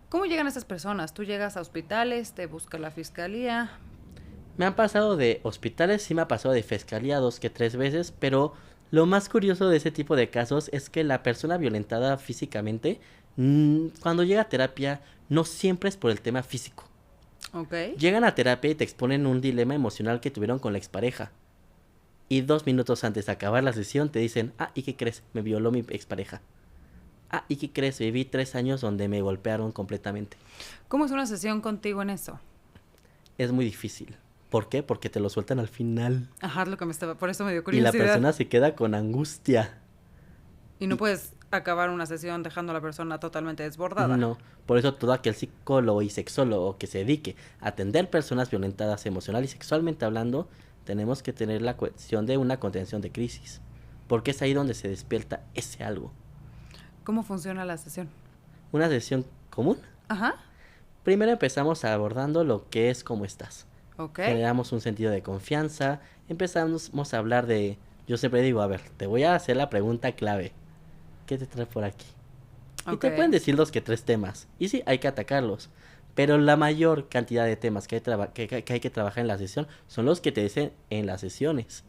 ¿Cómo llegan esas personas? ¿Tú llegas a hospitales, te busca la fiscalía? Me han pasado de hospitales, sí me ha pasado de fiscalía 2 que 3 veces, pero lo más curioso de ese tipo de casos es que la persona violentada físicamente, cuando llega a terapia, no siempre es por el tema físico. Okay. Llegan a terapia y te exponen un dilema emocional que tuvieron con la expareja. Y 2 minutos antes de acabar la sesión te dicen, ¿y qué crees? Me violó mi expareja. ¿Y qué crees? Viví 3 años donde me golpearon completamente. ¿Cómo es una sesión contigo en eso? Es muy difícil. ¿Por qué? Porque te lo sueltan al final. Ajá, por eso me dio curiosidad. Y la persona se queda con angustia. Y no puedes acabar una sesión dejando a la persona totalmente desbordada. No, por eso todo aquel psicólogo y sexólogo que se dedique a atender personas violentadas emocional y sexualmente hablando, tenemos que tener la cuestión de una contención de crisis, porque es ahí donde se despierta ese algo. ¿Cómo funciona la sesión? Una sesión común. Ajá. Primero empezamos abordando lo que es cómo estás. Okay. Generamos un sentido de confianza, empezamos a hablar de, yo siempre digo, a ver, te voy a hacer la pregunta clave. ¿Qué te trae por aquí? Okay. Y te pueden decir 2 que 3 temas. Y sí, hay que atacarlos. Pero la mayor cantidad de temas que hay que trabajar en la sesión son los que te dicen en las sesiones.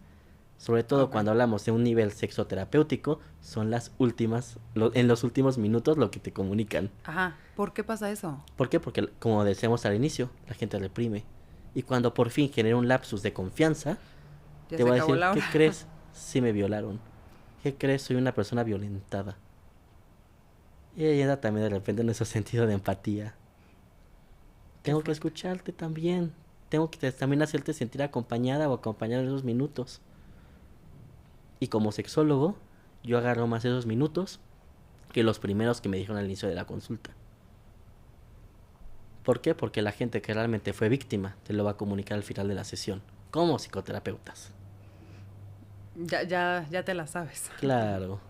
Sobre todo cuando hablamos de un nivel sexoterapéutico, son las últimas, en los últimos minutos lo que te comunican. Ajá. ¿Por qué pasa eso? ¿Por qué? Porque, como decíamos al inicio, la gente reprime. Y cuando por fin genera un lapsus de confianza, te voy a decir, ¿qué crees? Sí me violaron. ¿Qué crees? Soy una persona violentada. Y ahí entra también de repente nuestro sentido de empatía. Tengo que escucharte también. Tengo que también hacerte sentir acompañada o acompañado en esos minutos. Y como sexólogo, yo agarro más esos minutos que los primeros que me dijeron al inicio de la consulta. ¿Por qué? Porque la gente que realmente fue víctima te lo va a comunicar al final de la sesión, como psicoterapeutas. Ya te la sabes. Claro.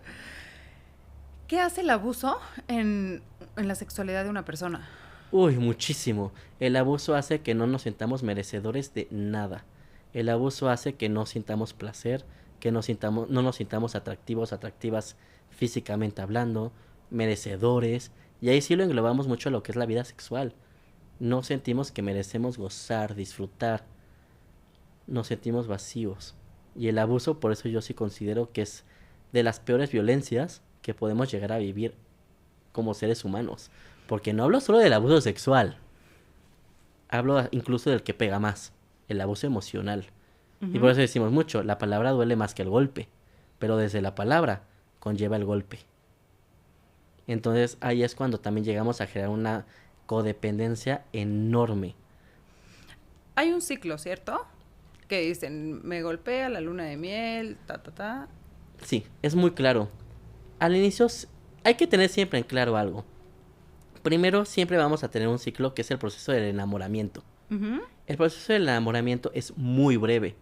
¿Qué hace el abuso en la sexualidad de una persona? Uy, muchísimo. El abuso hace que no nos sintamos merecedores de nada. El abuso hace que no sintamos placer, que no nos sintamos atractivos, atractivas físicamente hablando, merecedores. Y ahí sí lo englobamos mucho a lo que es la vida sexual. No sentimos que merecemos gozar, disfrutar. Nos sentimos vacíos. Y el abuso, por eso yo sí considero que es de las peores violencias que podemos llegar a vivir como seres humanos. Porque no hablo solo del abuso sexual. Hablo incluso del que pega más, el abuso emocional. Y por eso decimos mucho, la palabra duele más que el golpe. Pero desde la palabra conlleva el golpe. Entonces ahí es cuando también llegamos a generar una codependencia enorme. Hay un ciclo, ¿cierto? Que dicen, me golpea la luna de miel, ta. Sí, es muy claro. Al inicio hay que tener siempre en claro algo. Primero, siempre vamos a tener un ciclo que es el proceso del enamoramiento. El proceso del enamoramiento es muy breve.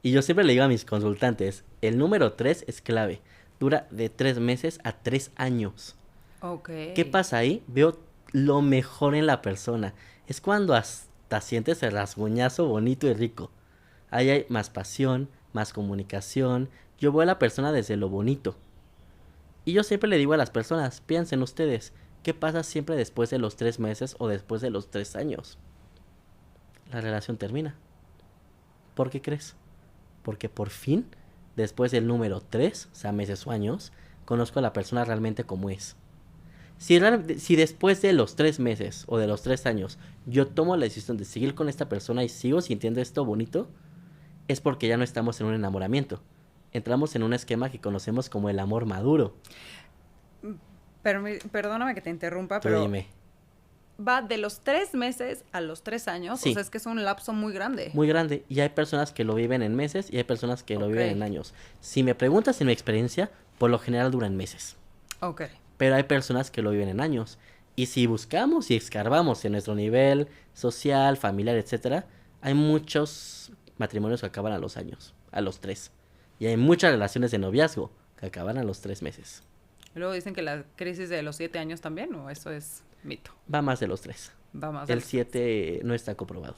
Y yo siempre le digo a mis consultantes, el número 3 es clave. Dura de 3 meses a 3 años. Ok. ¿Qué pasa ahí? Veo lo mejor en la persona. Es cuando hasta sientes el rasguñazo bonito y rico. Ahí hay más pasión, más comunicación. Yo veo a la persona desde lo bonito. Y yo siempre le digo a las personas, piensen ustedes, ¿qué pasa siempre después de los 3 meses o después de los 3 años? La relación termina. ¿Por qué crees? Porque por fin, después del número 3, o sea, meses o años, conozco a la persona realmente como es. Si después de los 3 meses o de los 3 años yo tomo la decisión de seguir con esta persona y sigo sintiendo esto bonito, es porque ya no estamos en un enamoramiento. Entramos en un esquema que conocemos como el amor maduro. Pero perdóname que te interrumpa, Tú pero dime. va de los 3 meses a los 3 años. Sí. O sea, es que es un lapso muy grande. Muy grande. Y hay personas que lo viven en meses y hay personas que lo viven en años. Si me preguntas en mi experiencia, por lo general duran meses. Ok. Pero hay personas que lo viven en años. Y si buscamos y escarbamos en nuestro nivel social, familiar, etcétera, hay muchos matrimonios que acaban a los años, a los 3. Y hay muchas relaciones de noviazgo que acaban a los 3 meses. Y luego dicen que la crisis de los 7 años también, ¿o eso es mito? Va más de los 3. Va más. El 7 no está comprobado.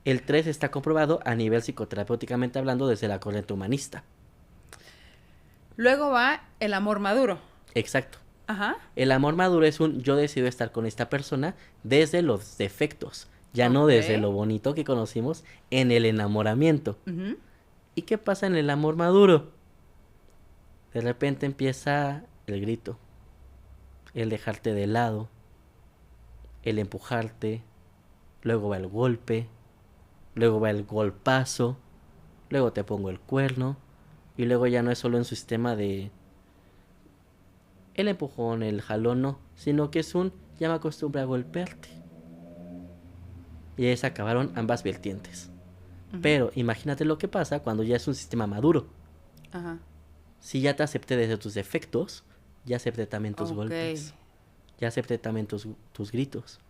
El 3 está comprobado a nivel psicoterapéuticamente hablando desde la corriente humanista. Luego va el amor maduro. Exacto. Ajá. El amor maduro es un yo decido estar con esta persona desde los defectos, ya no desde lo bonito que conocimos en el enamoramiento. ¿Y qué pasa en el amor maduro? De repente empieza el grito, el dejarte de lado, el empujarte, luego va el golpe, luego va el golpazo, luego te pongo el cuerno, y luego ya no es solo un sistema de el empujón, el jalón, no, sino que es un ya me acostumbré a golpearte. Y ahí se acabaron ambas vertientes. Pero imagínate lo que pasa cuando ya es un sistema maduro. Ajá. Si ya te acepté desde tus defectos, ya acepté también tus golpes. Ya acepté también tus gritos.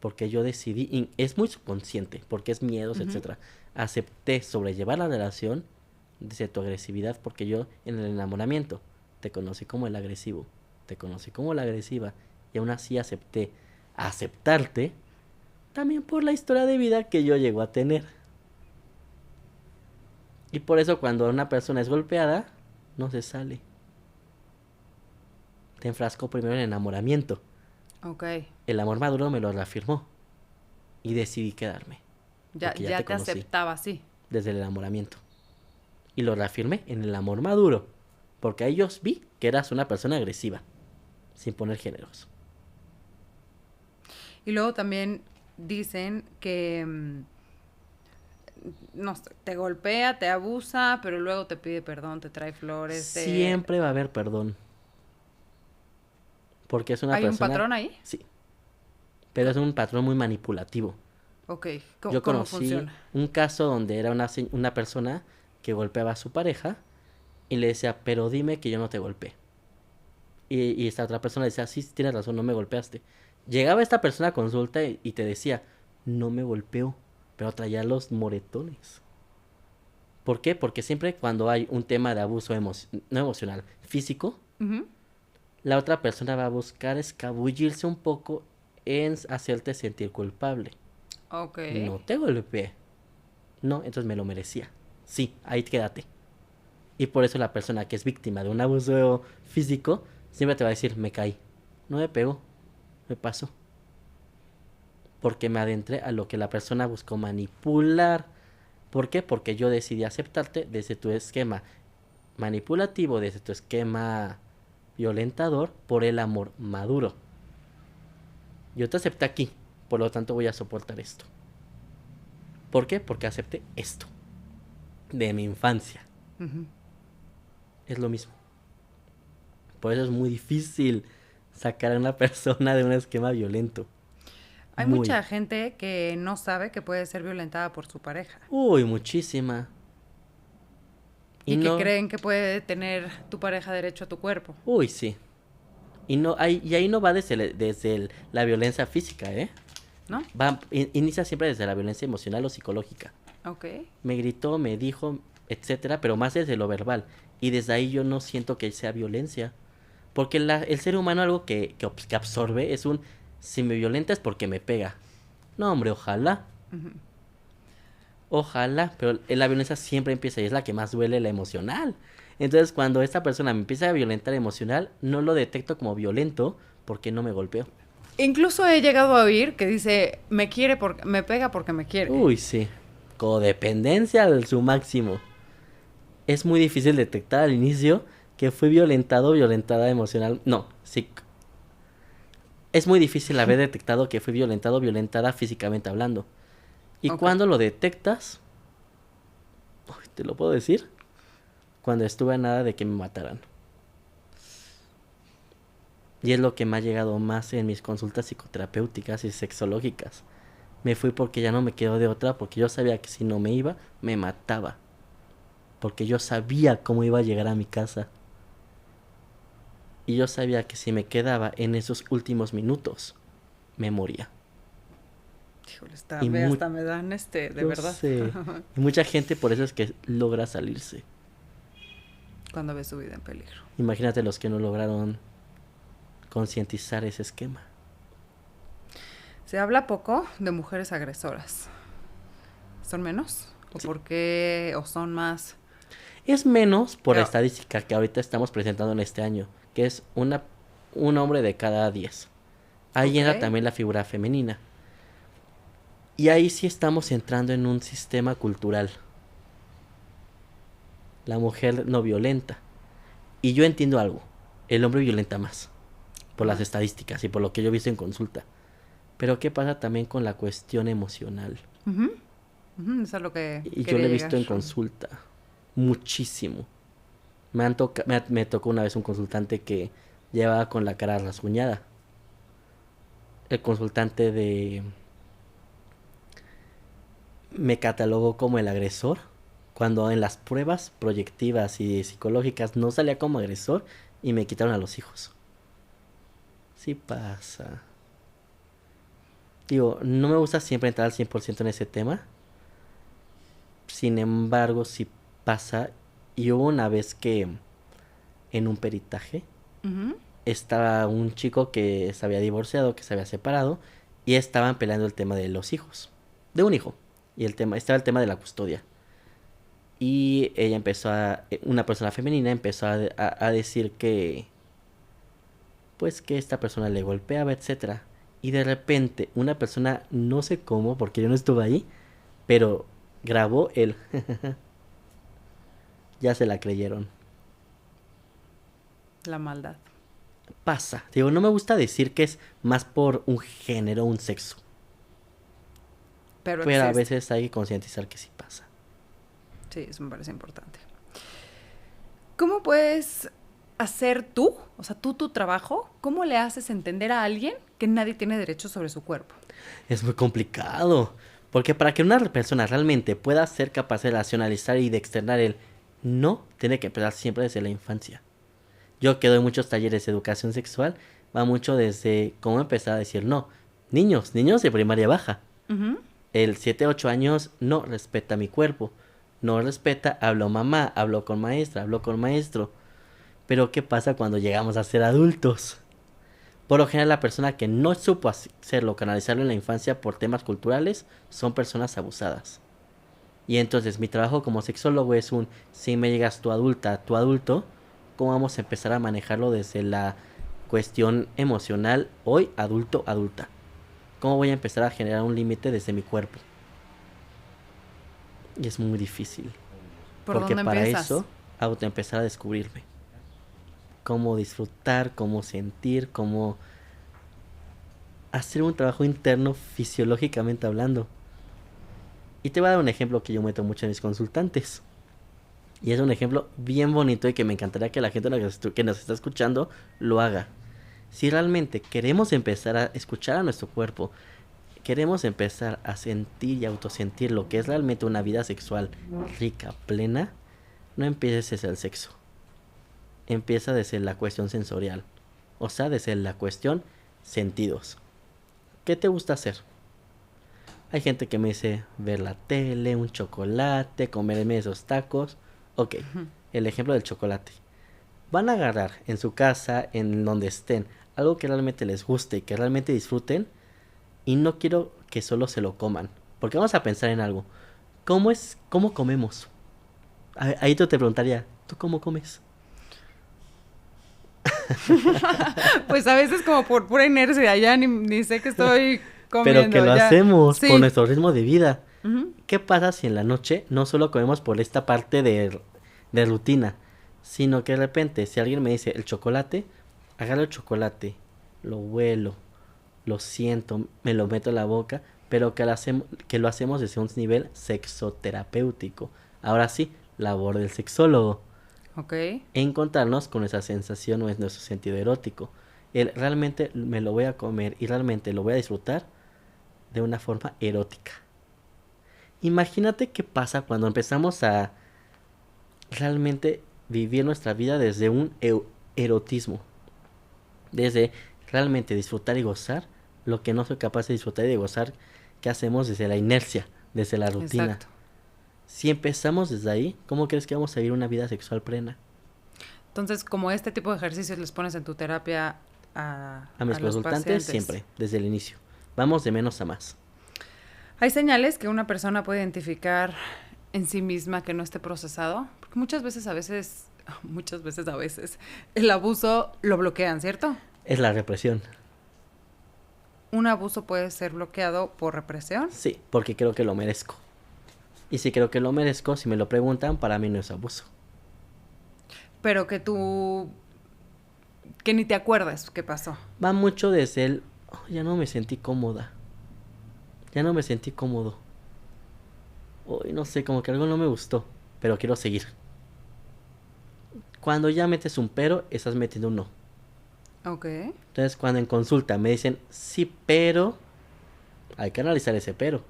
Porque yo decidí, y es muy subconsciente, porque es miedos, etcétera. Acepté sobrellevar la relación desde tu agresividad, porque yo en el enamoramiento te conocí como el agresivo, te conocí como la agresiva, y aún así acepté aceptarte también por la historia de vida que yo llego a tener. Y por eso cuando una persona es golpeada, no se sale. Te enfrasco primero en enamoramiento. Ok. El amor maduro me lo reafirmó. Y decidí quedarme. Ya te aceptaba así. Desde el enamoramiento. Y lo reafirmé en el amor maduro. Porque ahí yo vi que eras una persona agresiva. Sin poner géneros. Y luego también dicen que no sé, te golpea, te abusa, pero luego te pide perdón, te trae flores. Siempre va a haber perdón. Porque es una persona... ¿Hay un patrón ahí? Sí. pero es un patrón muy manipulativo. Ok, Yo ¿cómo conocí funciona? un caso donde era una persona que golpeaba a su pareja y le decía, pero dime que yo no te golpeé. Y esta otra persona decía, sí, sí, tienes razón, no me golpeaste. Llegaba esta persona a consulta y te decía, no me golpeó, pero traía los moretones. ¿Por qué? Porque siempre cuando hay un tema de abuso no emocional, físico, Ujú. la otra persona va a buscar escabullirse un poco en hacerte sentir culpable. Ok. No te golpeé. No, entonces me lo merecía. Sí, ahí quédate. Y por eso la persona que es víctima de un abuso físico siempre te va a decir, me caí. No me pegó, me pasó. Porque me adentré a lo que la persona buscó manipular. ¿Por qué? Porque yo decidí aceptarte desde tu esquema manipulativo, desde tu esquema violentador, por el amor maduro. Yo te acepté aquí, por lo tanto voy a soportar esto. ¿Por qué? Porque acepté esto de mi infancia. Ujú. Es lo mismo. Por eso es muy difícil sacar a una persona de un esquema violento. Hay Muy. mucha gente que no sabe que puede ser violentada por su pareja Uy, muchísima. Y y que no. creen que puede tener tu pareja derecho a tu cuerpo, Uy, sí. Y ahí no va la violencia física, ¿eh? ¿no? Inicia siempre desde la violencia emocional o psicológica. Ok. Me gritó, me dijo, etcétera, pero más desde lo verbal. Y desde ahí yo no siento que sea violencia. Porque el ser humano algo que absorbe es si me violenta es porque me pega. No, hombre, ojalá. Ujú. Ojalá, pero la violencia siempre empieza y es la que más duele, la emocional. Entonces, cuando esta persona me empieza a violentar emocional, no lo detecto como violento porque no me golpeó. Incluso he llegado a oír que dice, me quiere porque me pega porque me quiere. Uy, sí. Codependencia al su máximo. Es muy difícil detectar al inicio que fui violentado o violentada emocional. No, sí. Es muy difícil haber detectado que fui violentado o violentada físicamente hablando. Y Ok. cuando lo detectas, uy, te lo puedo decir, cuando estuve a nada de que me mataran. Y es lo que me ha llegado más en mis consultas psicoterapéuticas y sexológicas. Me fui porque ya no me quedó de otra, porque yo sabía que si no me iba, me mataba. Porque yo sabía cómo iba a llegar a mi casa. Y yo sabía que si me quedaba en esos últimos minutos, me moría. Híjole, Y hasta me dan de yo verdad. sé. Y mucha gente por eso es que logra salirse. Cuando ve su vida en peligro. Imagínate los que no lograron concientizar ese esquema. Se habla poco de mujeres agresoras. ¿Son menos? ¿O Sí. por qué? ¿O son más? Es menos por la Pero, estadística que ahorita estamos presentando en este año, que es un hombre de cada 10. Ahí ok. entra también la figura femenina. Y ahí sí estamos entrando en un sistema cultural. La mujer no violenta. Y yo entiendo algo. El hombre violenta más. Por las Ajá. estadísticas y por lo que yo he visto en consulta. Pero ¿qué pasa también con la cuestión emocional? Ujú. Ujú, eso es lo que Y yo quería lo he llegar. visto en consulta. Muchísimo. Me tocó una vez un consultante que llevaba con la cara rasguñada. El consultante me catalogó como el agresor, cuando en las pruebas proyectivas y psicológicas no salía como agresor y me quitaron a los hijos. Sí pasa. Digo, no me gusta siempre entrar al 100% en ese tema. Sin embargo, sí pasa. Y hubo una vez que en un peritaje Ujú. estaba un chico que se había divorciado, que se había separado, y estaban peleando el tema de los hijos, de un hijo, y estaba el tema de la custodia. Y ella una persona femenina empezó a decir pues que esta persona le golpeaba, etcétera. Y de repente una persona, no sé cómo, porque yo no estuve ahí, pero grabó el ya se la creyeron. La maldad. Pasa. Digo, no me gusta decir que es más por un género, un sexo. Pero Pero a existe. veces hay que concientizar que sí pasa. Sí, eso me parece importante. ¿Cómo puedes hacer tú, o sea, tú tu trabajo, ¿cómo le haces entender a alguien que nadie tiene derecho sobre su cuerpo? Es muy complicado, porque para que una persona realmente pueda ser capaz de racionalizar y de externar el no, tiene que empezar siempre desde la infancia. Yo que doy muchos talleres de educación sexual, va mucho desde cómo empezar a decir no. Niños de primaria baja. Ujú. El 7, 8 años no respeta mi cuerpo. No respeta, hablo mamá, hablo con maestra, hablo con maestro. Pero ¿qué pasa cuando llegamos a ser adultos? Por lo general, la persona que no supo hacerlo, canalizarlo en la infancia por temas culturales, son personas abusadas. Y entonces mi trabajo como sexólogo es si me llegas tu adulta, tu adulto, ¿cómo vamos a empezar a manejarlo desde la cuestión emocional hoy, adulto, adulta? ¿Cómo voy a empezar a generar un límite desde mi cuerpo? Y es muy difícil. ¿Por Porque dónde para empiezas? eso, empezar a descubrirme. Cómo disfrutar, cómo sentir, cómo hacer un trabajo interno fisiológicamente hablando. Y te voy a dar un ejemplo que yo meto mucho en mis consultantes. Y es un ejemplo bien bonito y que me encantaría que la gente que nos está escuchando lo haga. Si realmente queremos empezar a escuchar a nuestro cuerpo, queremos empezar a sentir y autosentir lo que es realmente una vida sexual rica, plena, no empieces desde el sexo. Empieza desde la cuestión sensorial. O sea, desde la cuestión sentidos. ¿Qué te gusta hacer? Hay gente que me dice ver la tele, un chocolate, comerme esos tacos. Ok, el ejemplo del chocolate. Van a agarrar en su casa, en donde estén, algo que realmente les guste y que realmente disfruten. Y no quiero que solo se lo coman. Porque vamos a pensar en algo. ¿Cómo comemos? Ahí te preguntaría, ¿tú cómo comes? Pues a veces como por pura inercia, ya ni sé que estoy comiendo. Pero que lo ya. hacemos Sí. por nuestro ritmo de vida. Ujú. ¿Qué pasa si en la noche no solo comemos por esta parte de rutina, sino que de repente si alguien me dice el chocolate, agarro el chocolate, lo huelo, lo siento, me lo meto en la boca, pero que lo hacemos desde un nivel sexoterapéutico? Ahora sí, labor del sexólogo. Ok. Encontrarnos con esa sensación o es nuestro sentido erótico. Realmente me lo voy a comer y realmente lo voy a disfrutar de una forma erótica. Imagínate qué pasa cuando empezamos a realmente vivir nuestra vida desde un erotismo. Desde realmente disfrutar y gozar lo que no soy capaz de disfrutar y de gozar que hacemos desde la inercia, desde la rutina. Exacto. Si empezamos desde ahí, ¿cómo crees que vamos a vivir una vida sexual plena? Entonces, como este tipo de ejercicios les pones en tu terapia A mis los consultantes pacientes. siempre, desde el inicio. Vamos de menos a más. ¿Hay señales que una persona puede identificar en sí misma que no esté procesado? Porque muchas veces a veces, el abuso lo bloquean, ¿cierto? Es la represión. ¿Un abuso puede ser bloqueado por represión? Sí, porque creo que lo merezco. Y si creo que lo merezco, si me lo preguntan, para mí no es abuso. Pero que ni te acuerdas qué pasó. Va mucho desde el, ya no me sentí cómoda. Ya no me sentí cómodo. Hoy no sé, como que algo no me gustó, pero quiero seguir. Cuando ya metes un pero, estás metiendo un no. Ok. Entonces, cuando en consulta me dicen sí, pero, hay que analizar ese pero.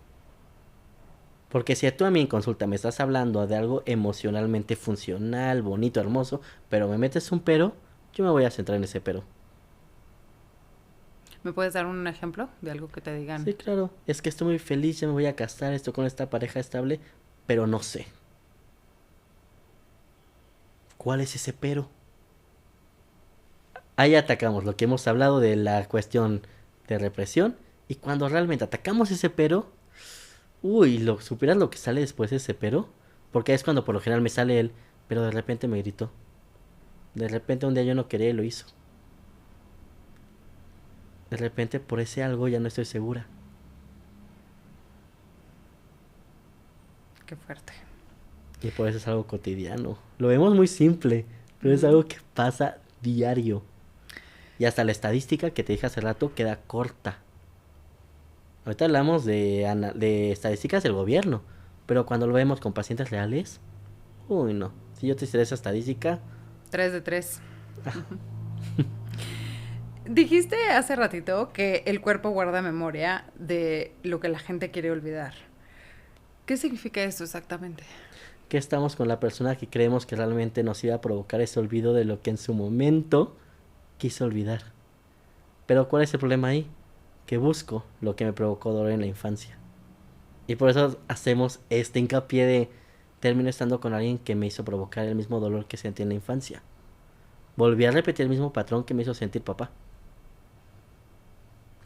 Porque si tú a mí en consulta me estás hablando de algo emocionalmente funcional, bonito, hermoso, pero me metes un pero, yo me voy a centrar en ese pero. ¿Me puedes dar un ejemplo de algo que te digan? Sí, claro. Es que estoy muy feliz, ya me voy a casar, estoy con esta pareja estable, pero no sé. ¿Cuál es ese pero? Ahí atacamos lo que hemos hablado de la cuestión de represión. Y cuando realmente atacamos ese pero, ¿supieras lo que sale después de ese pero? Porque es cuando por lo general me sale él, pero de repente me gritó. De repente un día yo no quería y lo hizo. De repente por ese algo ya no estoy segura. Qué fuerte. Y por eso es algo cotidiano. Lo vemos muy simple, pero es algo que pasa diario. Y hasta la estadística que te dije hace rato queda corta. Ahorita hablamos de estadísticas del gobierno, pero cuando lo vemos con pacientes reales, no. Si yo te hiciera esa estadística, 3 de 3. Dijiste hace ratito que el cuerpo guarda memoria de lo que la gente quiere olvidar. ¿Qué significa eso exactamente? Que estamos con la persona que creemos que realmente nos iba a provocar ese olvido de lo que en su momento quiso olvidar. Pero ¿cuál es el problema ahí? Que busco lo que me provocó dolor en la infancia. Y por eso hacemos este hincapié de termino estando con alguien que me hizo provocar el mismo dolor que sentí en la infancia. Volví a repetir el mismo patrón que me hizo sentir papá.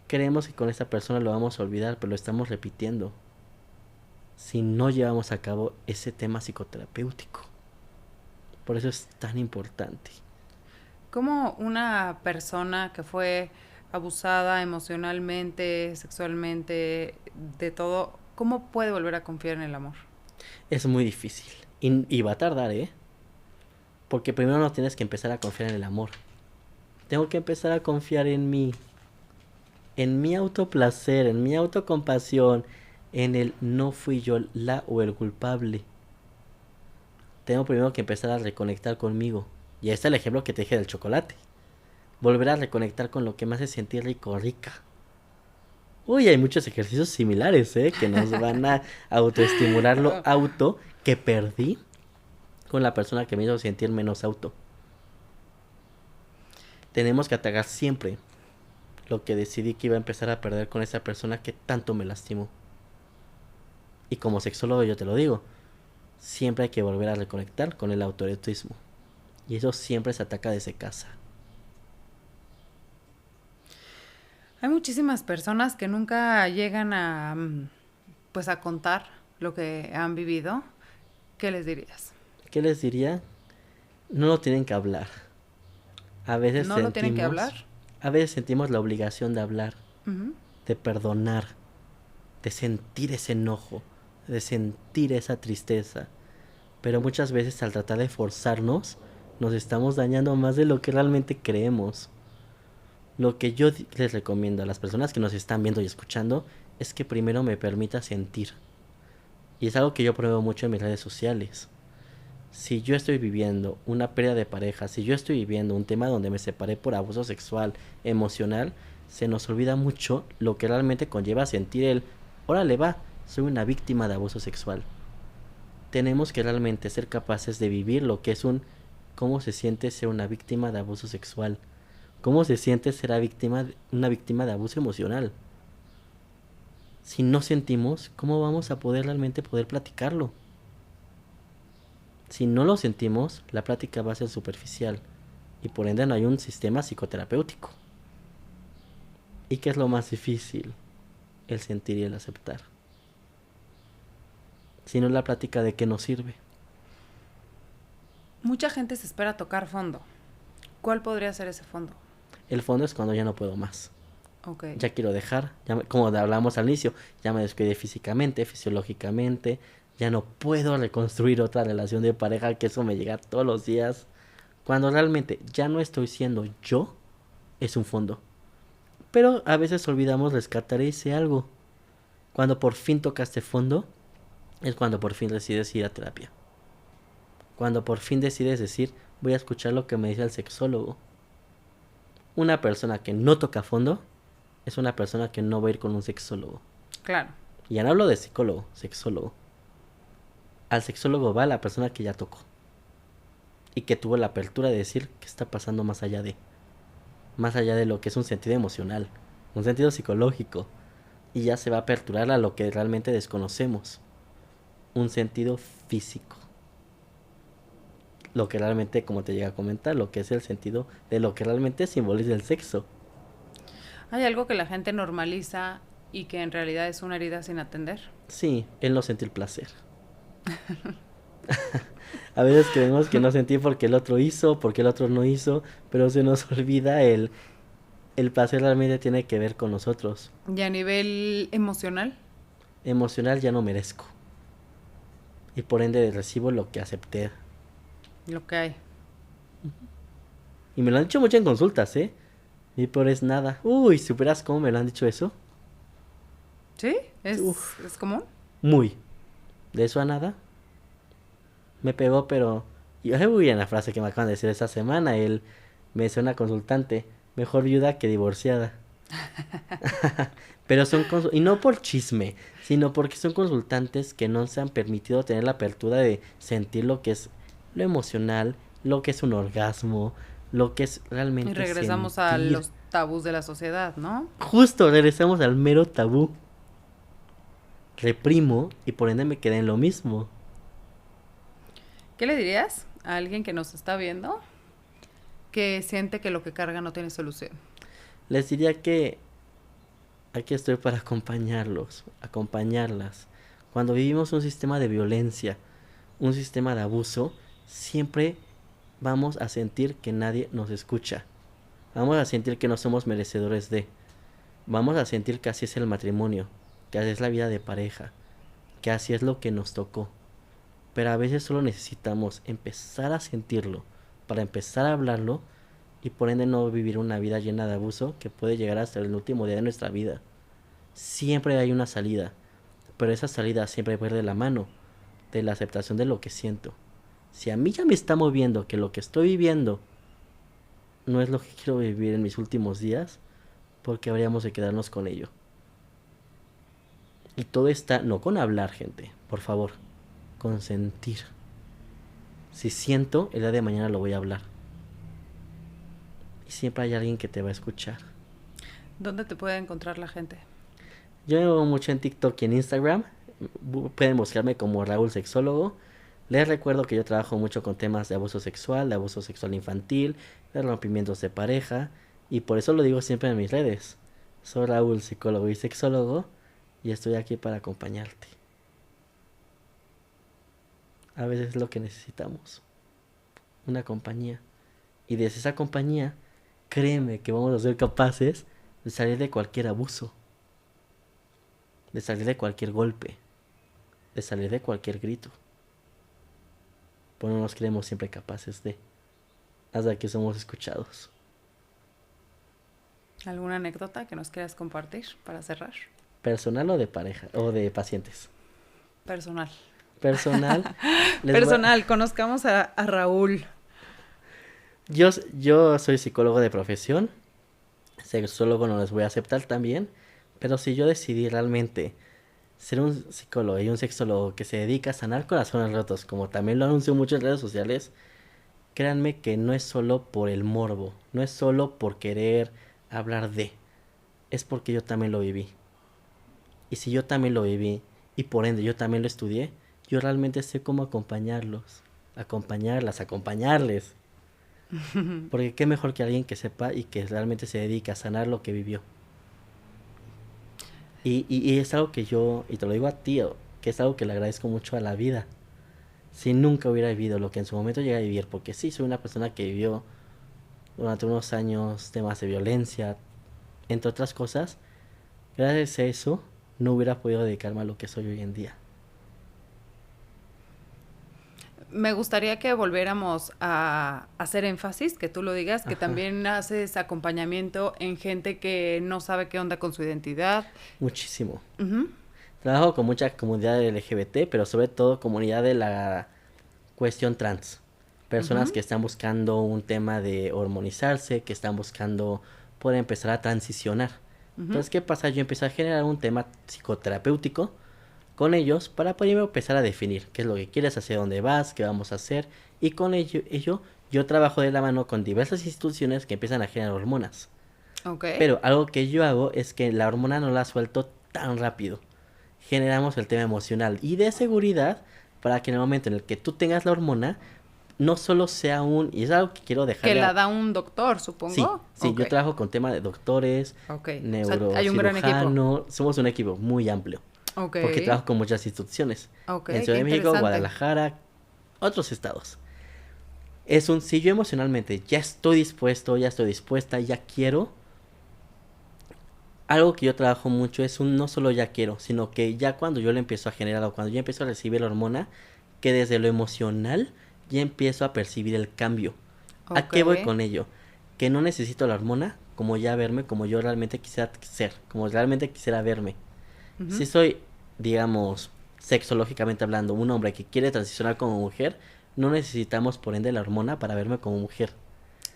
Creemos que con esta persona lo vamos a olvidar, pero lo estamos repitiendo si no llevamos a cabo ese tema psicoterapéutico. Por eso es tan importante. ¿Cómo una persona que fue abusada emocionalmente, sexualmente, de todo, cómo puede volver a confiar en el amor? Es muy difícil. Y va a tardar, ¿eh? Porque primero no tienes que empezar a confiar en el amor. Tengo que empezar a confiar en mí. En mi autoplacer, en mi autocompasión, en el no fui yo la o el culpable. Tengo primero que empezar a reconectar conmigo. Y ahí está el ejemplo que te dije del chocolate. Volver a reconectar con lo que me hace sentir rico o rica. Uy, hay muchos ejercicios similares, que nos van a autoestimular lo auto que perdí con la persona que me hizo sentir menos auto. Tenemos que atacar siempre lo que decidí que iba a empezar a perder con esa persona que tanto me lastimó. Y como sexólogo yo te lo digo, siempre hay que volver a reconectar con el autoerotismo. Y eso siempre se ataca desde casa. Hay muchísimas personas que nunca llegan a, pues, a contar lo que han vivido. ¿Qué les dirías? ¿Qué les diría? No lo tienen que hablar. A veces ¿No lo tienen que hablar? A veces sentimos la obligación de hablar, Uh-huh. de perdonar, de sentir ese enojo, de sentir esa tristeza. Pero muchas veces al tratar de forzarnos, nos estamos dañando más de lo que realmente creemos. Lo que yo les recomiendo a las personas que nos están viendo y escuchando es que primero me permita sentir. Y es algo que yo pruebo mucho en mis redes sociales. Si yo estoy viviendo una pérdida de pareja, si yo estoy viviendo un tema donde me separé por abuso sexual, emocional, se nos olvida mucho lo que realmente conlleva sentir el, órale va, soy una víctima de abuso sexual. Tenemos que realmente ser capaces de vivir lo que es cómo se siente ser una víctima de abuso sexual, cómo se siente ser una víctima de abuso emocional. Si no sentimos, ¿cómo vamos a poder realmente platicarlo? Si no lo sentimos, la plática va a ser superficial y por ende no hay un sistema psicoterapéutico. ¿Y qué es lo más difícil? El sentir y el aceptar. Si no, la plática, ¿de qué nos sirve? Mucha gente se espera tocar fondo. ¿Cuál podría ser ese fondo? El fondo es cuando ya no puedo más. Okay. Ya quiero dejar, como hablamos al inicio, ya me descuidé físicamente, fisiológicamente, ya no puedo reconstruir otra relación de pareja, que eso me llega todos los días. Cuando realmente ya no estoy siendo yo, es un fondo. Pero a veces olvidamos rescatar ese algo. Cuando por fin tocaste fondo, es cuando por fin decides ir a terapia. Cuando por fin decides decir, voy a escuchar lo que me dice el sexólogo. Una persona que no toca fondo es una persona que no va a ir con un sexólogo. Claro. Y ya no hablo de psicólogo, sexólogo. Al sexólogo va la persona que ya tocó. Y que tuvo la apertura de decir qué está pasando más allá de lo que es un sentido emocional, un sentido psicológico. Y ya se va a aperturar a lo que realmente desconocemos. Un sentido físico. Lo que realmente, como te llega a comentar, lo que es el sentido de lo que realmente simboliza el sexo. ¿Hay algo que la gente normaliza y que en realidad es una herida sin atender? Sí, el no sentir placer. A veces creemos que no sentir porque el otro hizo, porque el otro no hizo, pero se nos olvida el placer realmente tiene que ver con nosotros. ¿Y a nivel emocional? Emocional ya no merezco. Y por ende recibo lo que acepté. Lo que hay. Y me lo han dicho mucho en consultas, Y por es nada. Uy, ¿superas cómo me lo han dicho eso? ¿Sí? ¿Es común? Muy. De eso a nada. Me pegó, pero... Y muy bien la frase que me acaban de decir esta semana. Me decía una consultante, mejor viuda que divorciada. Pero y no por chisme, sino porque son consultantes que no se han permitido tener la apertura de sentir lo que es lo emocional, lo que es un orgasmo, lo que es realmente Y regresamos a sentir. los tabús de la sociedad, ¿no? Justo regresamos al mero tabú. Reprimo y por ende me quedé en lo mismo. ¿Qué le dirías a alguien que nos está viendo que siente que lo que carga no tiene solución? Les diría que aquí estoy para acompañarlos, acompañarlas. Cuando vivimos un sistema de violencia, un sistema de abuso, siempre vamos a sentir que nadie nos escucha. Vamos a sentir que no somos merecedores de. Vamos a sentir que así es el matrimonio, que así es la vida de pareja, que así es lo que nos tocó. Pero a veces solo necesitamos empezar a sentirlo, para empezar a hablarlo y por ende no vivir una vida llena de abuso que puede llegar hasta el último día de nuestra vida. Siempre hay una salida, pero esa salida siempre va de la mano de la aceptación de lo que siento. Si a mí ya me está moviendo que lo que estoy viviendo no es lo que quiero vivir en mis últimos días, ¿por qué habríamos de quedarnos con ello? Y todo está, no con hablar, gente, por favor, con sentir. Si siento, el día de mañana lo voy a hablar. Y siempre hay alguien que te va a escuchar. ¿Dónde te puede encontrar la gente? Yo me veo mucho en TikTok y en Instagram. Pueden buscarme como Raúl Sexólogo. Les recuerdo que yo trabajo mucho con temas de abuso sexual infantil, de rompimientos de pareja. Y por eso lo digo siempre en mis redes. Soy Raúl, psicólogo y sexólogo. Y estoy aquí para acompañarte. A veces es lo que necesitamos. Una compañía. Y desde esa compañía, créeme que vamos a ser capaces de salir de cualquier abuso. De salir de cualquier golpe. De salir de cualquier grito. Pues no nos creemos siempre capaces de. Hasta que somos escuchados. ¿Alguna anécdota que nos quieras compartir para cerrar? ¿Personal o de pareja? O de pacientes. Personal. Personal. Personal, conozcamos a Raúl. Yo soy psicólogo de profesión. Sexólogo no les voy a aceptar también. Pero si yo decidí realmente ser un psicólogo y un sexólogo que se dedica a sanar corazones rotos, como también lo anuncio mucho en redes sociales, créanme que no es solo por el morbo, no es solo por querer hablar de, es porque yo también lo viví. Y si yo también lo viví, y por ende yo también lo estudié, yo realmente sé cómo acompañarlos, acompañarles. Porque qué mejor que alguien que sepa y que realmente se dedica a sanar lo que vivió. Y es algo que yo, y te lo digo a ti, que es algo que le agradezco mucho a la vida. Si nunca hubiera vivido lo que en su momento llegué a vivir, porque sí, soy una persona que vivió durante unos años temas de violencia, entre otras cosas, gracias a eso no hubiera podido dedicarme a lo que soy hoy en día. Me gustaría que volviéramos a hacer énfasis, que tú lo digas, que Ajá. también haces acompañamiento en gente que no sabe qué onda con su identidad. Muchísimo. Ujú. Trabajo con mucha comunidad LGBT, pero sobre todo comunidad de la cuestión trans. Personas que están buscando un tema de hormonizarse, que están buscando poder empezar a transicionar. Entonces, ¿qué pasa? Yo empecé a generar un tema psicoterapéutico con ellos para poder empezar a definir qué es lo que quieres, hacia dónde vas, qué vamos a hacer. Y con ello yo trabajo de la mano con diversas instituciones que empiezan a generar hormonas. Ok. Pero algo que yo hago es que la hormona no la suelto tan rápido. Generamos el tema emocional y de seguridad para que en el momento en el que tú tengas la hormona, no solo sea y es algo que quiero dejar. Que la da un doctor, supongo. Sí, Ok. yo trabajo con tema de doctores, Ok. O sea, neurocirujano, hay un gran equipo. somos un equipo muy amplio. Ok. Porque trabajo con muchas instituciones. Ok, En Ciudad qué de México, interesante. Guadalajara, otros estados. Si yo emocionalmente ya estoy dispuesto, ya estoy dispuesta, ya quiero. Algo que yo trabajo mucho es no solo ya quiero, sino que ya cuando yo le empiezo a generar o cuando yo empiezo a recibir la hormona, que desde lo emocional ya empiezo a percibir el cambio. ¿A qué voy con ello? Que no necesito la hormona como ya verme, como yo realmente quisiera ser, como realmente quisiera verme. Si soy, digamos, sexológicamente hablando, un hombre que quiere transicionar como mujer, no necesitamos por ende la hormona para verme como mujer.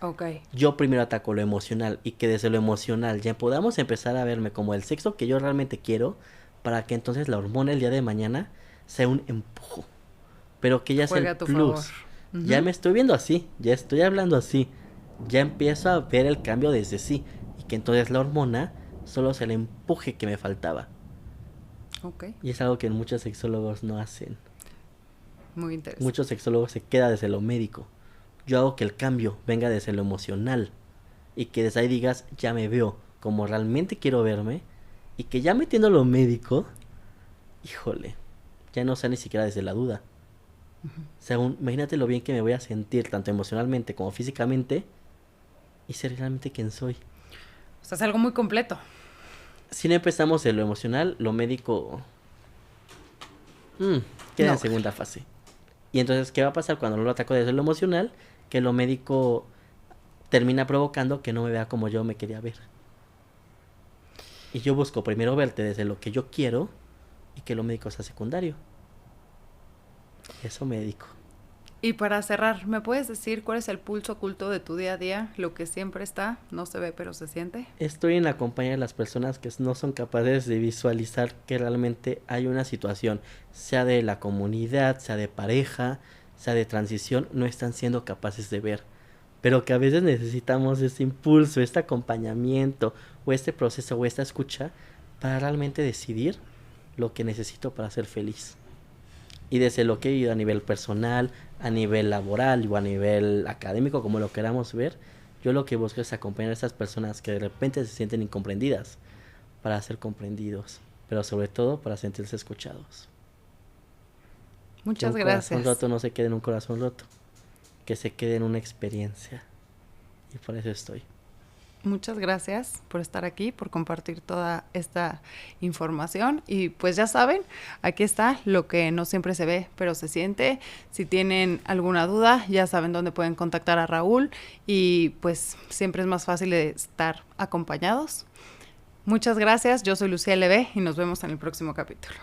Ok. Yo primero ataco lo emocional y que desde lo emocional ya podamos empezar a verme como el sexo que yo realmente quiero para que entonces la hormona el día de mañana sea un empujo, pero que ya sea Juega el a tu favor. plus. Ya me estoy viendo así, ya estoy hablando así, ya empiezo a ver el cambio desde sí y que entonces la hormona solo sea el empuje que me faltaba. Ok. Y es algo que muchos sexólogos no hacen. Muy interesante. Muchos sexólogos se quedan desde lo médico. Yo hago que el cambio venga desde lo emocional y que desde ahí digas, ya me veo como realmente quiero verme y que ya metiendo lo médico, híjole, ya no sea ni siquiera desde la duda. O sea, imagínate lo bien que me voy a sentir tanto emocionalmente como físicamente y ser realmente quien soy. O sea, es algo muy completo. Si no empezamos de lo emocional, lo médico queda en segunda fase. Y entonces, ¿qué va a pasar cuando no lo ataco desde lo emocional? Que lo médico termina provocando que no me vea como yo me quería ver. Y yo busco primero verte desde lo que yo quiero y que lo médico sea secundario. Eso médico. Y para cerrar, ¿me puedes decir cuál es el pulso oculto de tu día a día? Lo que siempre está, no se ve pero se siente. Estoy en la compañía de las personas que no son capaces de visualizar que realmente hay una situación, sea de la comunidad, sea de pareja, sea de transición, no están siendo capaces de ver. Pero que a veces necesitamos ese impulso, este acompañamiento, o este proceso, o esta escucha, para realmente decidir lo que necesito para ser feliz. Y desde lo que he vivido a nivel personal, a nivel laboral o a nivel académico, como lo queramos ver, yo lo que busco es acompañar a esas personas que de repente se sienten incomprendidas para ser comprendidos, pero sobre todo para sentirse escuchados. Muchas Que un gracias. corazón roto no se quede en un corazón roto, que se quede en una experiencia. Y por eso estoy. Muchas gracias por estar aquí, por compartir toda esta información. Y pues ya saben, aquí está lo que no siempre se ve, pero se siente. Si tienen alguna duda, ya saben dónde pueden contactar a Raúl. Y pues siempre es más fácil de estar acompañados. Muchas gracias, yo soy Lucía LB y nos vemos en el próximo capítulo.